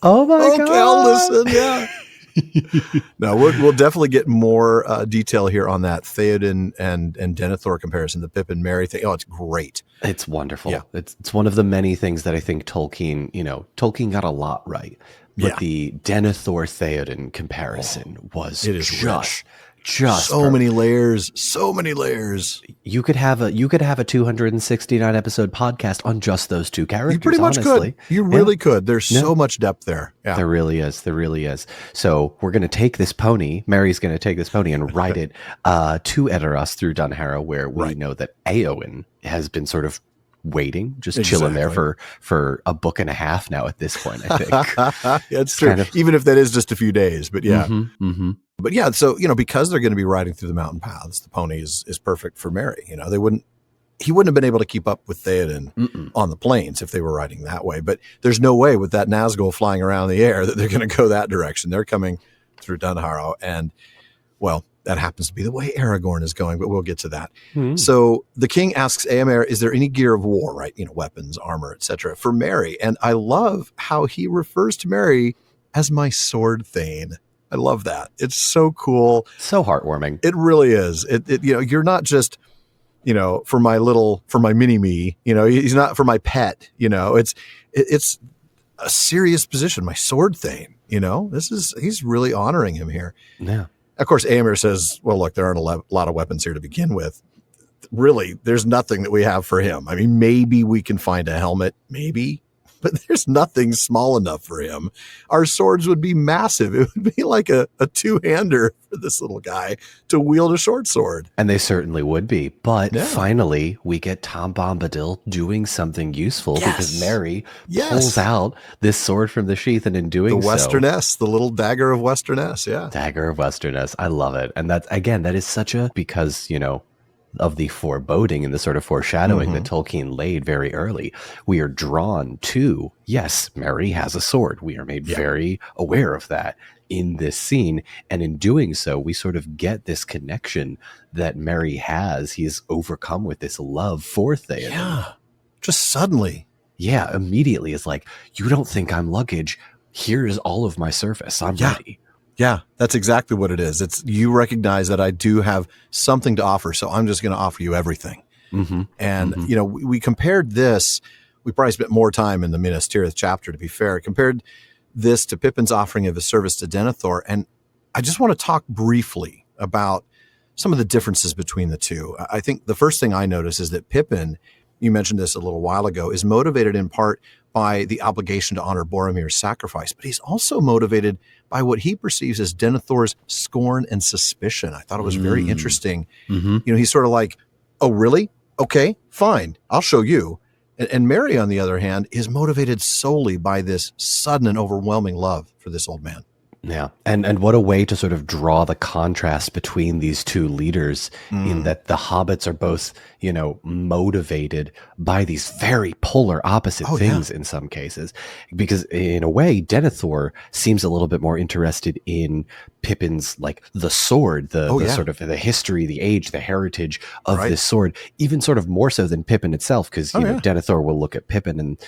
my god! I'll listen. Yeah. No, we'll definitely get more detail here on that Theoden and Denethor comparison, the Pip and Merry thing. Oh, it's great. It's wonderful. Yeah. It's one of the many things that I think Tolkien got a lot right. But the Denethor Theoden comparison was just so many layers. You could have a 269 episode podcast on just those two characters. You pretty much honestly. could. You really could. There's so much depth there. Yeah. There really is. So we're going to take this pony. Mary's going to take this pony and ride it to Edoras through Dunharrow, where we know that Éowyn has been sort of waiting, just chilling there for a book and a half now at this point, I think. It's true. Even if that is just a few days, but But yeah, so, because they're going to be riding through the mountain paths, the pony is perfect for Merry. They wouldn't he wouldn't have been able to keep up with Theoden on the plains if they were riding that way. But there's no way with that Nazgul flying around in the air that they're going to go that direction. They're coming through Dunharrow, and well, that happens to be the way Aragorn is going, but we'll get to that. So the king asks Éomer, is there any gear of war, right? Weapons, armor, etc., for Merry. And I love how he refers to Merry as my sword thane. I love that. It's so cool. So heartwarming. It really is. You're not just, for my mini-me, he's not for my pet, it's a serious position. My sword thane, he's really honoring him here. Yeah. Of course, Éomer says, well, look, there aren't a lot of weapons here to begin with. Really, there's nothing that we have for him. I mean, maybe we can find a helmet, maybe, but there's nothing small enough for him. Our swords would be massive. It would be like a two-hander for this little guy to wield a short sword. And they certainly would be. But finally, we get Tom Bombadil doing something useful because Merry pulls out this sword from the sheath, and in doing the Western S, the little dagger of Western S, Dagger of Western S. I love it. And that is such because, of the foreboding and the sort of foreshadowing that Tolkien laid very early, we are drawn to, yes, Merry has a sword. We are made very aware of that in this scene. And in doing so, we sort of get this connection that Merry has. He is overcome with this love for Theoden. Yeah, just suddenly. Yeah, immediately it's like, you don't think I'm luggage. Here's all of my service. I'm ready. Yeah, that's exactly what it is. It's you recognize that I do have something to offer, so I'm just going to offer you everything. And, we compared this, we probably spent more time in the Minas Tirith chapter, to be fair, compared this to Pippin's offering of his service to Denethor. And I just want to talk briefly about some of the differences between the two. I think the first thing I notice is that Pippin, you mentioned this a little while ago, is motivated in part by the obligation to honor Boromir's sacrifice, but he's also motivated by what he perceives as Denethor's scorn and suspicion. I thought it was very interesting. He's sort of like, oh, really? Okay, fine. I'll show you. And Merry, on the other hand, is motivated solely by this sudden and overwhelming love for this old man. Yeah. And what a way to sort of draw the contrast between these two leaders in that the hobbits are both, motivated by these very polar opposite things in some cases. Because in a way, Denethor seems a little bit more interested in Pippin's, like, the sword, the sort of the history, the age, the heritage of this sword, even sort of more so than Pippin itself. Because, Denethor will look at Pippin and,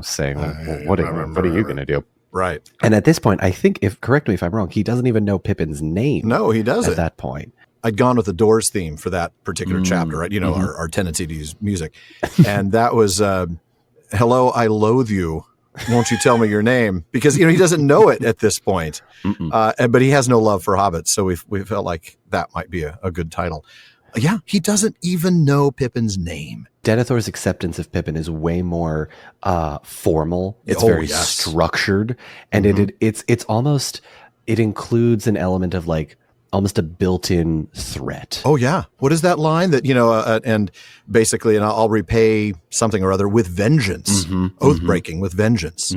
say, well, what are you going to do? Right. And at this point, I think, correct me if I'm wrong, he doesn't even know Pippin's name. No, he doesn't. At that point. I'd gone with the Doors theme for that particular chapter, right? Our tendency to use music. And that was, hello, I loathe you. Won't you tell me your name? Because, he doesn't know it at this point. But he has no love for hobbits. So we felt like that might be a good title. Yeah, he doesn't even know Pippin's name. Denethor's acceptance of Pippin is way more formal. It's very structured, and it's almost, it includes an element of like almost a built-in threat. Oh yeah, what is that line that and basically, and I'll repay something or other with vengeance, oath breaking with vengeance.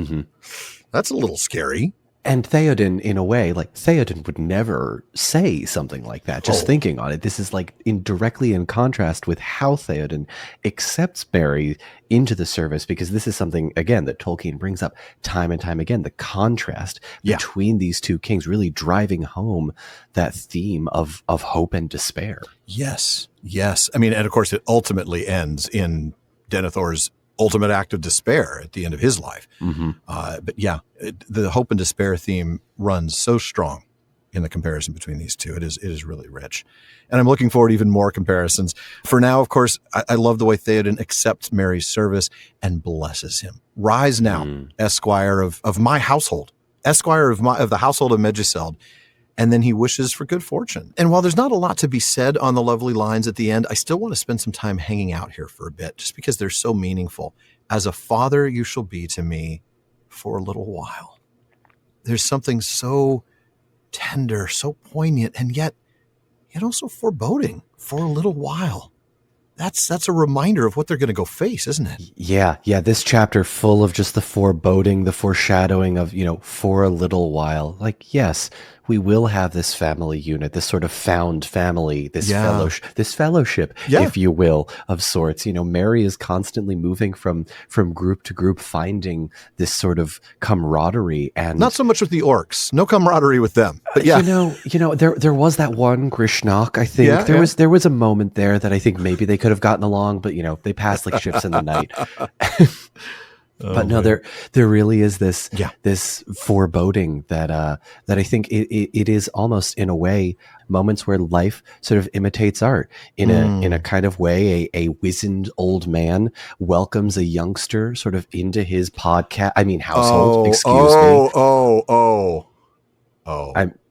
That's a little scary. And Theoden, in a way, like Theoden would never say something like that. Just thinking on it, this is like directly in contrast with how Theoden accepts Merry into the service, because this is something, again, that Tolkien brings up time and time again, the contrast between these two kings, really driving home that theme of hope and despair. Yes. I mean, and of course, it ultimately ends in Denethor's ultimate act of despair at the end of his life. But the hope and despair theme runs so strong in the comparison between these two. It is really rich. And I'm looking forward to even more comparisons. For now, of course, I love the way Theoden accepts Merry's service and blesses him. Rise now, esquire of my household, esquire of the household of Medjuseld. And then he wishes for good fortune. And while there's not a lot to be said on the lovely lines at the end, I still want to spend some time hanging out here for a bit, just because they're so meaningful. As a father, you shall be to me for a little while. There's something so tender, so poignant, and yet also foreboding. For a little while. That's a reminder of what they're going to go face, isn't it? Yeah. This chapter full of just the foreboding, the foreshadowing of, for a little while. Like, yes, we will have this family unit, this sort of found family, this fellowship, if you will, of sorts. You know, Merry is constantly moving from group to group, finding this sort of camaraderie, and not so much with the orcs, no camaraderie with them. But yeah, you know, there was that one Grishnock. I think there was a moment there that I think maybe they could have gotten along, but you know, they passed like ships in the night. But no, there really is this foreboding that I think it is almost in a way moments where life sort of imitates art in a kind of way. A wizened old man welcomes a youngster sort of into his household. I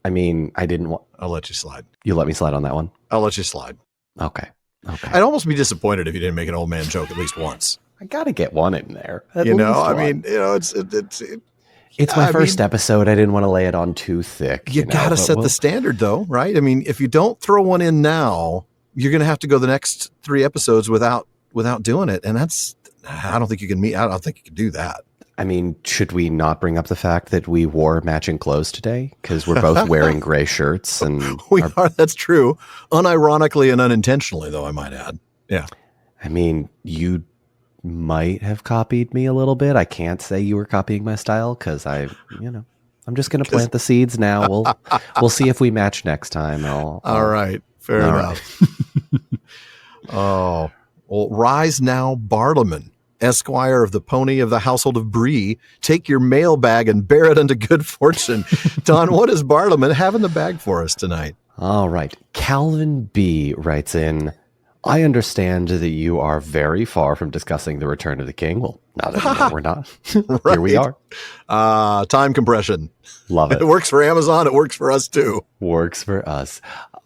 mean, I didn't want. I'll let you slide. You let me slide on that one. I'll let you slide. Okay. I'd almost be disappointed if you didn't make an old man joke at least once. I got to get one in there. It's my first episode. I didn't want to lay it on too thick. You got to set the standard, though, right? I mean, if you don't throw one in now, you're going to have to go the next 3 episodes without doing it, and I don't think you can do that. I mean, should we not bring up the fact that we wore matching clothes today because we're both wearing gray shirts? And we are. That's true. Unironically and unintentionally, though, I might add. Yeah. I mean, you might have copied me a little bit. I can't say you were copying my style because I'm just going to plant the seeds now. We'll see if we match next time. All right. Fair enough. Oh, well, rise now, Bartleman, Esquire of the pony of the household of Bree, take your mailbag and bear it unto good fortune. Don, what does Bartleman have in the bag for us tonight? All right. Calvin B. writes in, I understand that you are very far from discussing the Return of the King. Well, not anymore. We're not. Right. Here we are. Time compression. Love it. It works for Amazon. It works for us too. Works for us.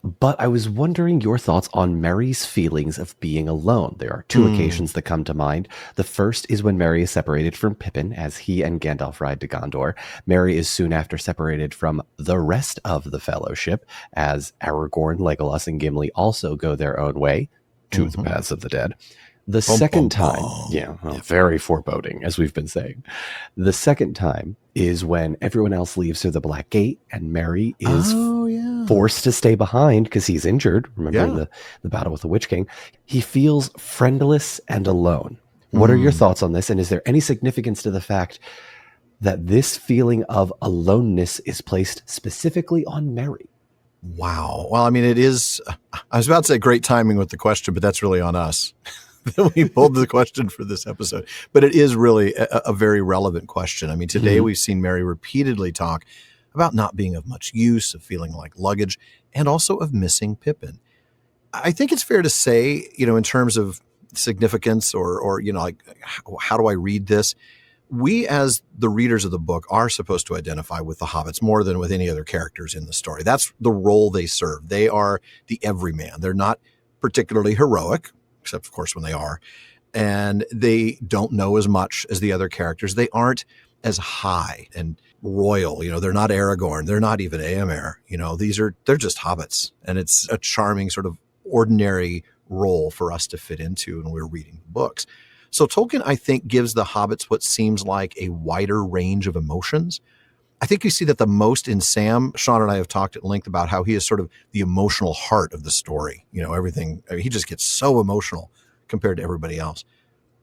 But I was wondering your thoughts on Merry's feelings of being alone. There are 2 occasions that come to mind. The first is when Merry is separated from Pippin as he and Gandalf ride to Gondor. Merry is soon after separated from the rest of the Fellowship as Aragorn, Legolas, and Gimli also go their own way to the paths of the dead. The second time, very foreboding, as we've been saying. The second time is when everyone else leaves through the Black Gate and Merry is forced to stay behind because he's injured. Remember the battle with the Witch King. He feels friendless and alone. What are your thoughts on this? And is there any significance to the fact that this feeling of aloneness is placed specifically on Merry? Wow. Well, I mean, it is, I was about to say great timing with the question, but that's really on us. We pulled the question for this episode, but it is really a very relevant question. I mean, today we've seen Merry repeatedly talk about not being of much use, of feeling like luggage, and also of missing Pippin. I think it's fair to say, in terms of significance or like, how do I read this? We, as the readers of the book, are supposed to identify with the hobbits more than with any other characters in the story. That's the role they serve. They are the everyman. They're not particularly heroic, except, of course, when they are. And they don't know as much as the other characters. They aren't as high and royal. They're not Aragorn. They're not even Éomer. They're just hobbits. And it's a charming sort of ordinary role for us to fit into when we're reading books. So Tolkien, I think, gives the hobbits what seems like a wider range of emotions. I think you see that the most in Sam. Shawn and I have talked at length about how he is sort of the emotional heart of the story. Everything. I mean, he just gets so emotional compared to everybody else.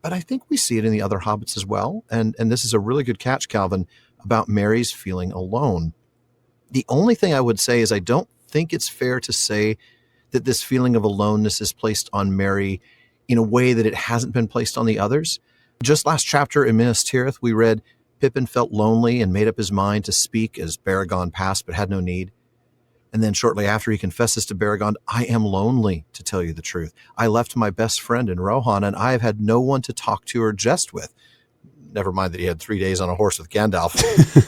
But I think we see it in the other hobbits as well. And this is a really good catch, Calvin, about Merry's feeling alone. The only thing I would say is I don't think it's fair to say that this feeling of aloneness is placed on Merry in a way that it hasn't been placed on the others. Just last chapter in Minas Tirith, we read, Pippin felt lonely and made up his mind to speak as Baragon passed, but had no need. And then shortly after, he confesses to Baragon, I am lonely, to tell you the truth. I left my best friend in Rohan, and I have had no one to talk to or jest with. Never mind that he had 3 days on a horse with Gandalf.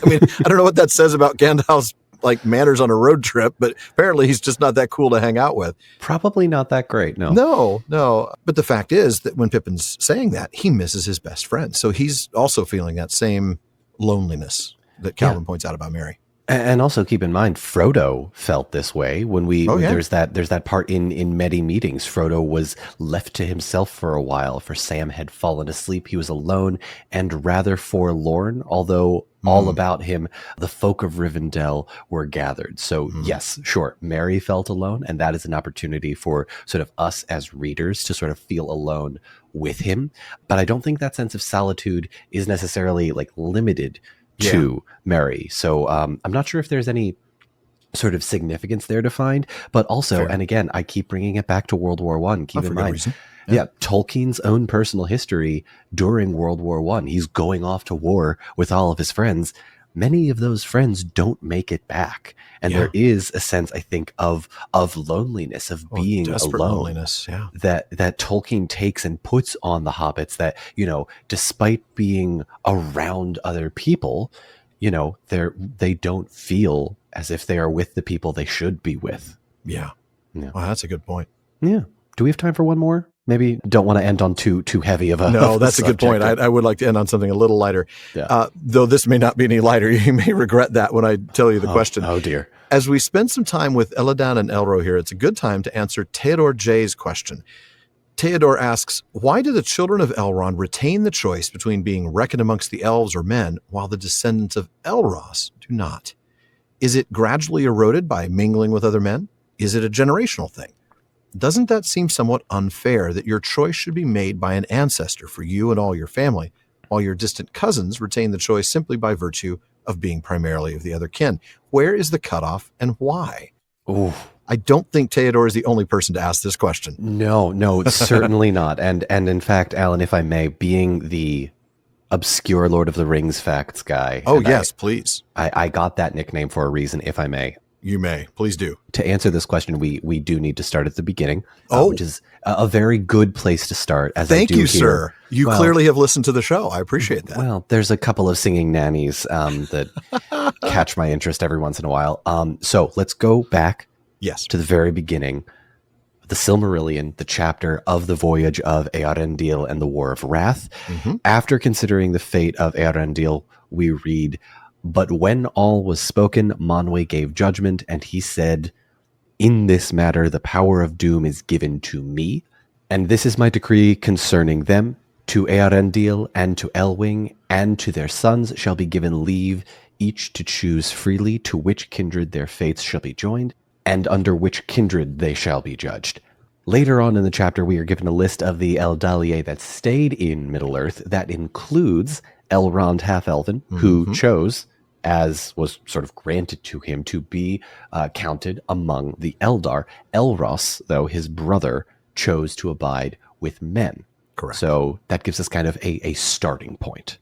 I mean, I don't know what that says about Gandalf's manners on a road trip, but apparently he's just not that cool to hang out with. Probably not that great, no. No. But the fact is that when Pippin's saying that, he misses his best friend. So he's also feeling that same loneliness that Calvin points out about Merry. And also keep in mind, Frodo felt this way when there's that part in many meetings. Frodo was left to himself for a while, for Sam had fallen asleep. He was alone and rather forlorn, although all about him, the folk of Rivendell were gathered. So yes, sure, Merry felt alone, and that is an opportunity for sort of us as readers to sort of feel alone with him. But I don't think that sense of solitude is necessarily like limited to Merry. So I'm not sure if there's any sort of significance there to find, but also, and again, I keep bringing it back to World War I. Keep in mind, Tolkien's own personal history during World War I. He's going off to war with all of his friends. Many of those friends don't make it back. And there is a sense, I think, of loneliness, of being alone, loneliness, that Tolkien takes and puts on the hobbits that, you know, despite being around other people, you know, they don't feel as if they are with the people they should be with. Yeah. Well, that's a good point. Yeah. Do we have time for one more? Maybe don't want to end on too heavy of a No, that's a good point. I would like to end on something a little lighter. Yeah. Though this may not be any lighter. You may regret that when I tell you the question. Oh, dear. As we spend some time with Elladan and Elro here, it's a good time to answer Theodore J's question. Theodore asks, why do the children of Elrond retain the choice between being reckoned amongst the elves or men, while the descendants of Elros do not? Is it gradually eroded by mingling with other men? Is it a generational thing? Doesn't that seem somewhat unfair that your choice should be made by an ancestor for you and all your family, while your distant cousins retain the choice simply by virtue of being primarily of the other kin? Where is the cutoff and why? Ooh. I don't think Theodore is the only person to ask this question. No, certainly not. And in fact, Alan, if I may, being the obscure Lord of the Rings facts guy. Oh, yes, please. I got that nickname for a reason, if I may. You may. Please do. To answer this question, we do need to start at the beginning, which is a very good place to start. Thank you, sir. You clearly have listened to the show. I appreciate that. Well, there's a couple of singing nannies that catch my interest every once in a while. So let's go back to the very beginning. The Silmarillion, the chapter of the voyage of Eärendil and the War of Wrath. After considering the fate of Eärendil, we read, but when all was spoken, Manwë gave judgment, and he said, in this matter the power of doom is given to me, and this is my decree concerning them. To Eärendil and to Elwing and to their sons shall be given leave, each to choose freely to which kindred their fates shall be joined, and under which kindred they shall be judged. Later on in the chapter, we are given a list of the Eldalier that stayed in Middle-earth. That includes Elrond Half-Elven, who chose, as was sort of granted to him, to be counted among the Eldar. Elros, though, his brother, chose to abide with men. Correct. So that gives us kind of a starting point.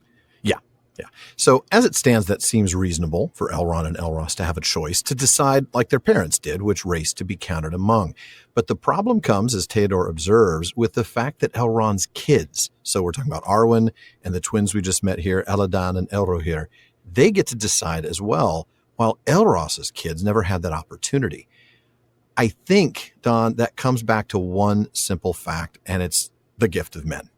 Yeah. So as it stands, that seems reasonable for Elrond and Elros to have a choice to decide, like their parents did, which race to be counted among. But the problem comes, as Theodore observes, with the fact that Elrond's kids, so we're talking about Arwen and the twins we just met here, Elladan and Elrohir, they get to decide as well, while Elros's kids never had that opportunity. I think, Don, that comes back to one simple fact, and it's the gift of men.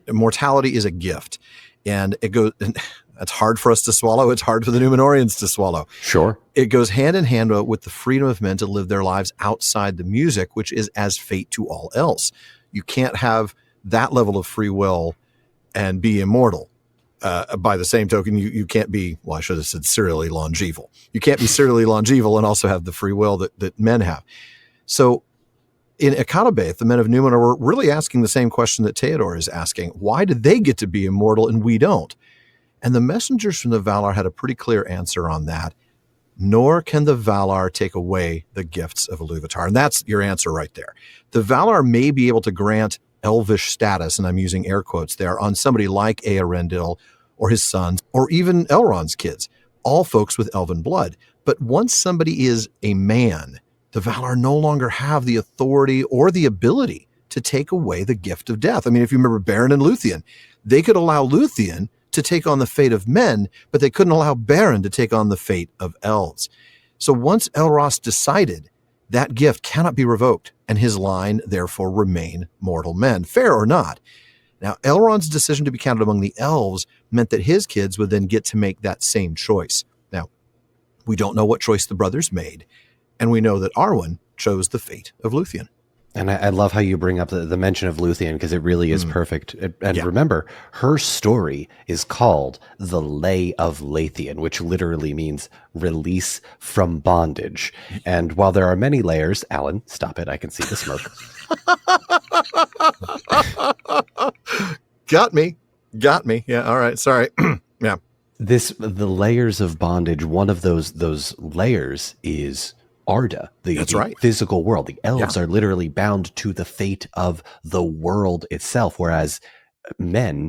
Immortality is a gift. And it goes, and that's hard for us to swallow. It's hard for the Númenorians to swallow. Sure. It goes hand in hand with the freedom of men to live their lives outside the music, which is as fate to all else. You can't have that level of free will and be immortal. By the same token, you can't be, well, I should have said serially longeval. You can't be serially longeval and also have the free will that men have. So in Akadabath, the men of Númenor were really asking the same question that Theodore is asking. Why did they get to be immortal and we don't? And the messengers from the Valar had a pretty clear answer on that. Nor can the Valar take away the gifts of Iluvatar. And that's your answer right there. The Valar may be able to grant elvish status, and I'm using air quotes there, on somebody like Eärendil or his sons, or even Elrond's kids, all folks with elven blood. But once somebody is a man, the Valar no longer have the authority or the ability to take away the gift of death. I mean, if you remember Beren and Luthien, they could allow Luthien to take on the fate of men, but they couldn't allow Beren to take on the fate of elves. So once Elros decided, that gift cannot be revoked, and his line therefore remain mortal men, fair or not. Now, Elrond's decision to be counted among the elves meant that his kids would then get to make that same choice. Now, We don't know what choice the brothers made. And we know that Arwen chose the fate of Luthien. And I love how you bring up the mention of Luthien, because it really is perfect. And remember, her story is called The Lay of Lathian, which literally means release from bondage. And while there are many layers, Alan, stop it. I can see the smoke. Got me. Yeah. All right. Sorry. Yeah. The layers of bondage, one of those layers is Arda, the physical world. The elves are literally bound to the fate of the world itself, whereas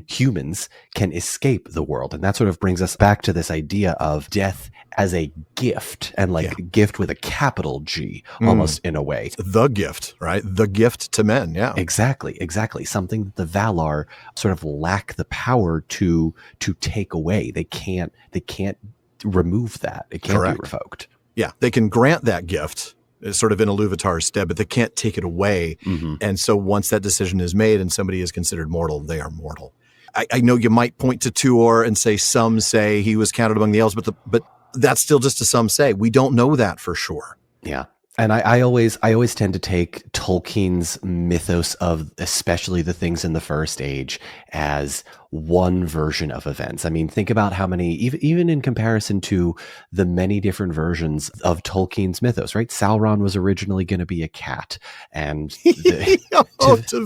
humans, can escape the world. And that sort of brings us back to this idea of death as a gift, and gift with a capital G, almost in a way. The gift, right? The gift to men. Yeah, exactly. Something that the Valar sort of lack the power to take away. They can't remove that. It can't be revoked. Yeah, they can grant that gift sort of in Iluvatar's stead, but they can't take it away. And so once that decision is made and somebody is considered mortal, they are mortal. I know you might point to Tuor and say some say he was counted among the elves, but that's still just a some say. We don't know that for sure. Yeah. And I always tend to take Tolkien's mythos of especially the things in the First Age as one version of events. I mean, think about how many, even in comparison to the many different versions of Tolkien's mythos, right? Sauron was originally going to be a cat, and Tevildo,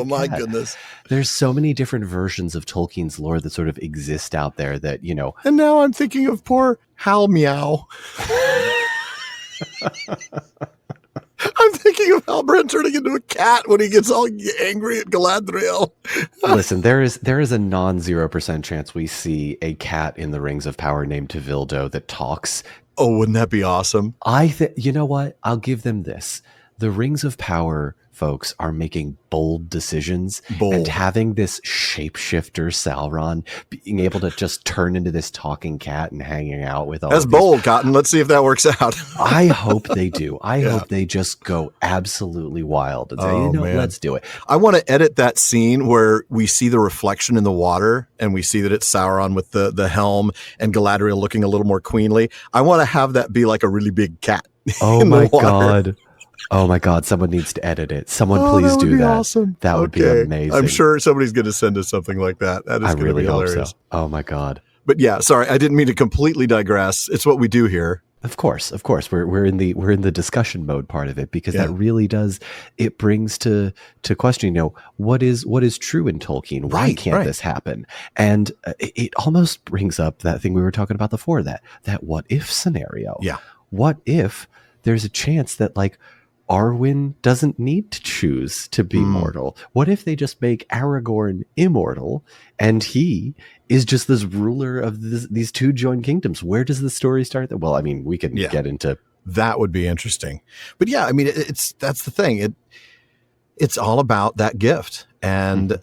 my goodness. There's so many different versions of Tolkien's lore that sort of exist out there that, And now I'm thinking of poor Hal Meow. I'm thinking of Halbrand turning into a cat when he gets all angry at Galadriel. Listen, there is a non-0% chance we see a cat in the Rings of Power named Tevildo that talks. Oh, wouldn't that be awesome? You know what? I'll give them this. The Rings of Power folks are making bold decisions, and having this shapeshifter Sauron being able to just turn into this talking cat and hanging out with all that's bold, Cotton. Let's see if that works out. I hope they do. I hope they just go absolutely wild and say, man, let's do it. I want to edit that scene where we see the reflection in the water and we see that it's Sauron with the helm and Galadriel looking a little more queenly. I want to have that be like a really big cat. Oh my God. Oh my God, someone needs to edit it. Someone please do that. Awesome. That would be amazing. I'm sure somebody's going to send us something like that. That is going to be hilarious. Hope so. Oh my God. But yeah, sorry, I didn't mean to completely digress. It's what we do here. Of course. We're in the discussion mode part of it, because that really does, it brings to question, what is true in Tolkien? Why can't this happen? And it almost brings up that thing we were talking about before, that what if scenario. Yeah. What if there's a chance that Arwen doesn't need to choose to be mortal? What if they just make Aragorn immortal and he is just this ruler of these two joined kingdoms? Where does the story start? Well, I mean, we can get into that. Would be interesting. But yeah, I mean, that's the thing. It's all about that gift. And,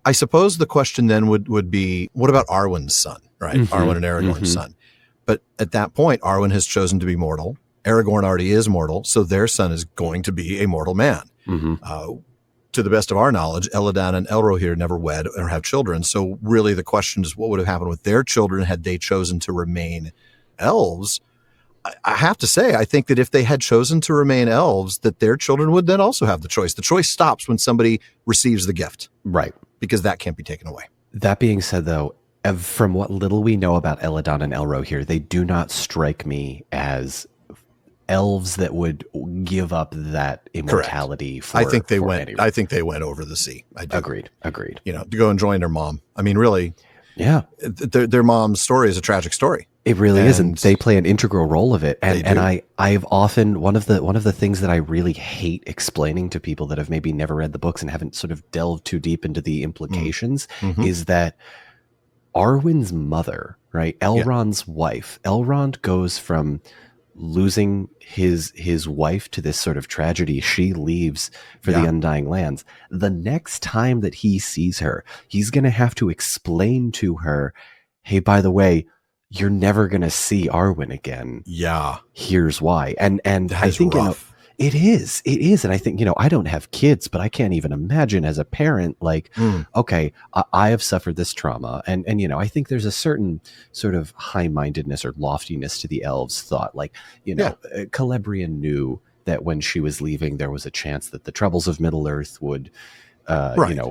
I suppose the question then would be, what about Arwen's son, right? Arwen and Aragorn's son. But at that point, Arwen has chosen to be mortal. Aragorn already is mortal, so their son is going to be a mortal man. To the best of our knowledge, Elladan and Elrohir never wed or have children. So really the question is, what would have happened with their children had they chosen to remain elves? I have to say, I think that if they had chosen to remain elves, that their children would then also have the choice. The choice stops when somebody receives the gift. Right. Because that can't be taken away. That being said, though, from what little we know about Elladan and Elrohir, they do not strike me as elves that would give up that immortality. I think they went over the sea. I do. Agreed. To go and join their mom. I mean, really. Yeah. Their mom's story is a tragic story. It really is, and they play an integral role of it. And I've often, one of the things that I really hate explaining to people that have maybe never read the books and haven't sort of delved too deep into the implications is that Arwen's mother, right? Elrond's wife. Elrond goes from losing his wife to this sort of tragedy. She leaves for the Undying Lands. The next time that he sees her, he's going to have to explain to her, hey, by the way, you're never going to see Arwen again. Yeah. Here's why. And I think It is. And I think, I don't have kids, but I can't even imagine as a parent, like, okay, I have suffered this trauma. And, I think there's a certain sort of high-mindedness or loftiness to the elves' thought. Like, Celebrian knew that when she was leaving, there was a chance that the troubles of Middle-earth would,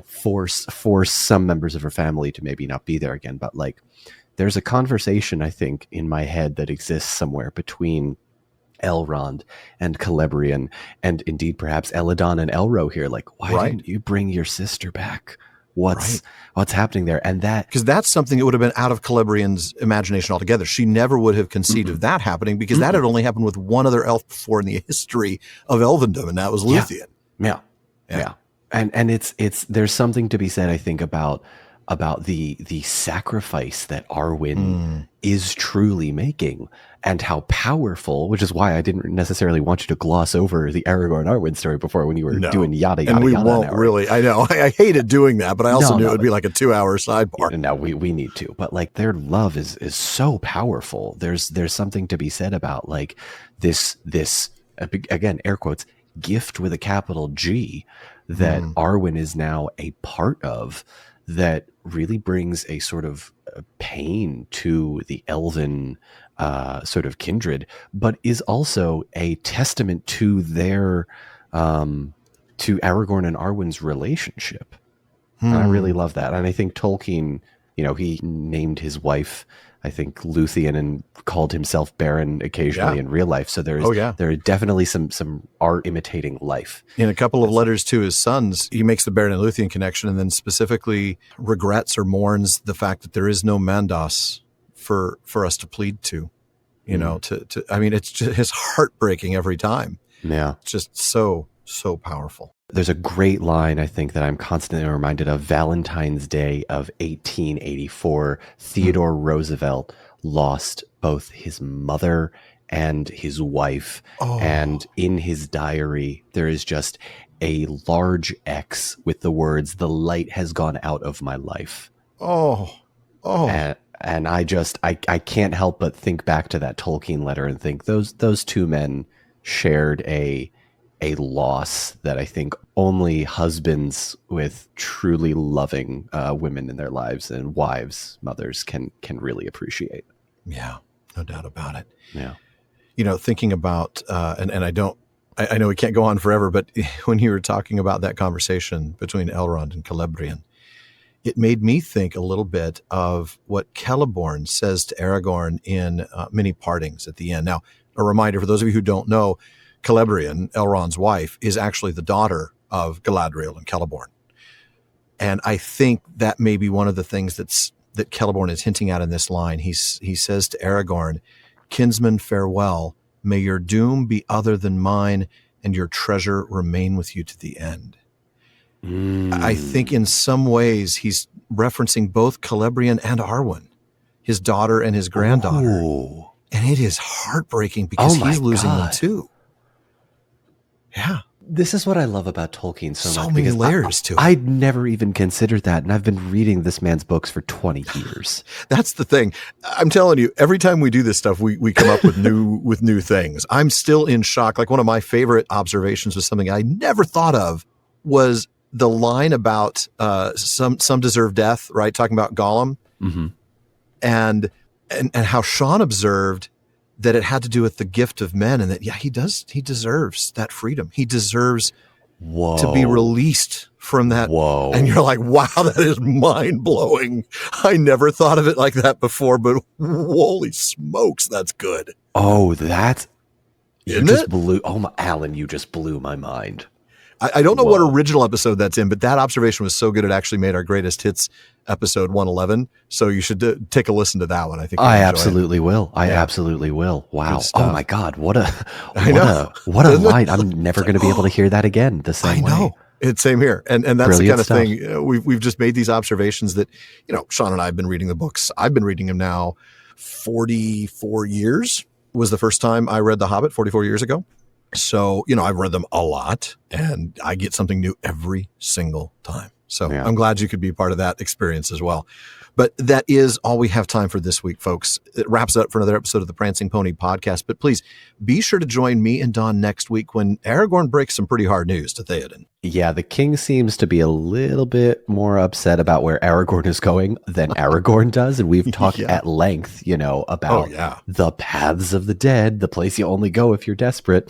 force some members of her family to maybe not be there again. But like, there's a conversation, I think, in my head that exists somewhere between Elrond and Celebrian, and indeed perhaps Eladon and Elro here. Like, why didn't you bring your sister back? What's happening there? And because that's something that would have been out of Celebrian's imagination altogether. She never would have conceived of that happening, because that had only happened with one other elf before in the history of elfendom, and that was Luthien. Yeah. And it's there's something to be said, I think, about the sacrifice that Arwen is truly making, and how powerful, which is why I didn't necessarily want you to gloss over the Aragorn Arwen story before when you were doing yada yada. And we yada won't really. I know. I hated doing that, but I also knew it would be like a 2-hour sidebar. No, we need to. But like, their love is so powerful. There's something to be said about like this again, air quotes, gift with a capital G that Arwen is now a part of, that really brings a sort of pain to the elven sort of kindred, but is also a testament to their to Aragorn and Arwen's relationship. And I really love that. And I think Tolkien, he named his wife, I think, Luthien, and called himself Baron occasionally in real life. So there are definitely some art imitating life. In a couple of letters to his sons, he makes the Baron and Luthien connection, and then specifically regrets or mourns the fact that there is no Mandos for us to plead to. I mean, it's just heartbreaking every time. Yeah. It's just so powerful. There's a great line, I think, that I'm constantly reminded of. Valentine's Day of 1884, Theodore Roosevelt lost both his mother and his wife. And in his diary, there is just a large X with the words, "The light has gone out of my life." And I can't help but think back to that Tolkien letter and think those two men shared a loss that I think only husbands with truly loving women in their lives, and wives, mothers, can really appreciate. Yeah, no doubt about it. Yeah. Thinking about, and I know we can't go on forever, but when you were talking about that conversation between Elrond and Celebrian, it made me think a little bit of what Celeborn says to Aragorn in Many Partings at the end. Now, a reminder for those of you who don't know, Celebrian, Elrond's wife, is actually the daughter of Galadriel and Celeborn. And I think that may be one of the things that Celeborn is hinting at in this line. He says to Aragorn, "Kinsman, farewell. May your doom be other than mine, and your treasure remain with you to the end." I think in some ways he's referencing both Celebrian and Arwen, his daughter and his granddaughter. And it is heartbreaking because he's losing them too. Yeah. This is what I love about Tolkien so much. Many layers to it. I'd never even considered that, and I've been reading this man's books for 20 years. That's the thing. I'm telling you, every time we do this stuff, we come up with new things. I'm still in shock. Like, one of my favorite observations was something I never thought of, was the line about some deserve death, right? Talking about Gollum. And how Shawn observed that it had to do with the gift of men, and that, he deserves that freedom. He deserves to be released from that. And you're like, wow, that is mind blowing. I never thought of it like that before, but holy smokes, that's good. Alan, you just blew my mind. I don't know what original episode that's in, but that observation was so good it actually made our greatest hits episode 111. So you should take a listen to that one. I think I absolutely will. Absolutely will. Wow. Oh my God. What a line. I'm never going to be able to hear that again the same way. I know. It's same here. And that's Brilliant the kind of thing. We've just made these observations that, Shawn and I have been reading the books. I've been reading them now 44 years. Was the first time I read The Hobbit 44 years ago. So, I've read them a lot, and I get something new every single time. So I'm glad you could be part of that experience as well. But that is all we have time for this week, folks. It wraps up for another episode of the Prancing Pony podcast. But please be sure to join me and Don next week when Aragorn breaks some pretty hard news to Theoden. Yeah, the king seems to be a little bit more upset about where Aragorn is going than Aragorn does. And we've talked at length, about the paths of the dead, the place you only go if you're desperate.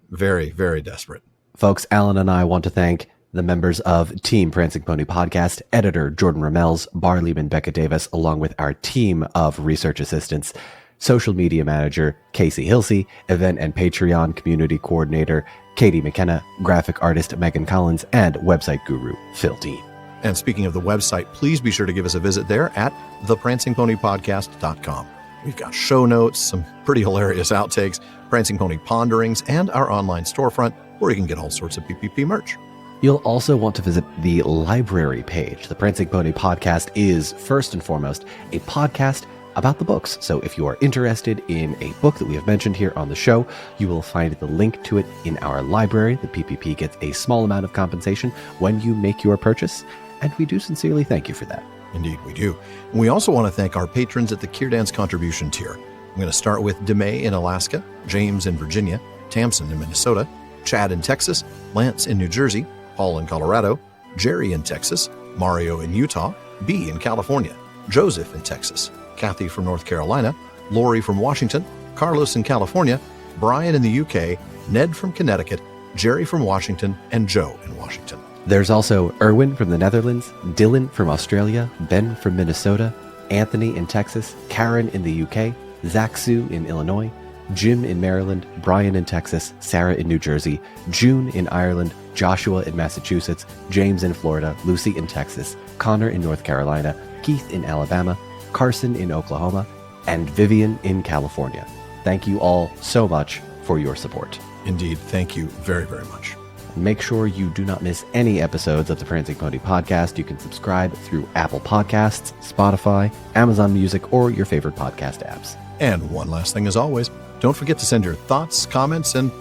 Very, very desperate. Folks, Alan and I want to thank the members of Team Prancing Pony Podcast, editor Jordan Ramels, Barleyman Becca Davis, along with our team of research assistants, social media manager Casey Hilsey, event and Patreon community coordinator Katie McKenna, graphic artist Megan Collins, and website guru Phil Dean. And speaking of the website, please be sure to give us a visit there at theprancingponypodcast.com. We've got show notes, some pretty hilarious outtakes, Prancing Pony ponderings, and our online storefront where you can get all sorts of PPP merch. You'll also want to visit the library page. The Prancing Pony Podcast is, first and foremost, a podcast about the books. So if you are interested in a book that we have mentioned here on the show, you will find the link to it in our library. The PPP gets a small amount of compensation when you make your purchase, and we do sincerely thank you for that. Indeed, we do. And we also want to thank our patrons at the Kierdance contribution tier. I'm going to start with DeMay in Alaska, James in Virginia, Tamsin in Minnesota, Chad in Texas, Lance in New Jersey, Paul in Colorado, Jerry in Texas, Mario in Utah, B in California, Joseph in Texas, Kathy from North Carolina, Lori from Washington, Carlos in California, Brian in the UK, Ned from Connecticut, Jerry from Washington, and Joe in Washington. There's also Erwin from the Netherlands, Dylan from Australia, Ben from Minnesota, Anthony in Texas, Karen in the UK, Zach Sue in Illinois, Jim in Maryland, Brian in Texas, Sarah in New Jersey, June in Ireland, Joshua in Massachusetts, James in Florida, Lucy in Texas, Connor in North Carolina, Keith in Alabama, Carson in Oklahoma, and Vivian in California. Thank you all so much for your support. Indeed, thank you very, very much. Make sure you do not miss any episodes of the Prancing Pony Podcast. You can subscribe through Apple Podcasts, Spotify, Amazon Music, or your favorite podcast apps. And one last thing as always, don't forget to send your thoughts, comments, and,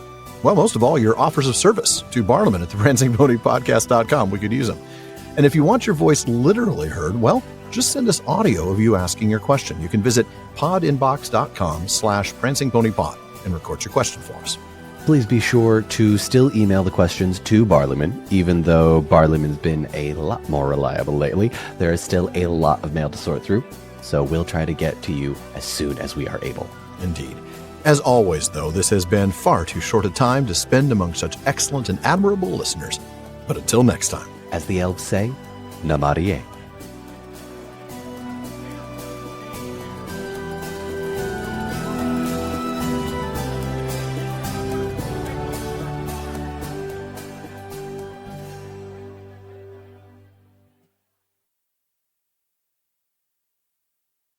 well, most of all, your offers of service to Barliman at theprancingponypodcast.com. We could use them. And if you want your voice literally heard, well, just send us audio of you asking your question. You can visit podinbox.com/prancingponypod and record your question for us. Please be sure to still email the questions to Barliman. Even though Barliman's been a lot more reliable lately, there is still a lot of mail to sort through. So we'll try to get to you as soon as we are able. Indeed. As always, though, this has been far too short a time to spend among such excellent and admirable listeners. But until next time. As the elves say, Namarie.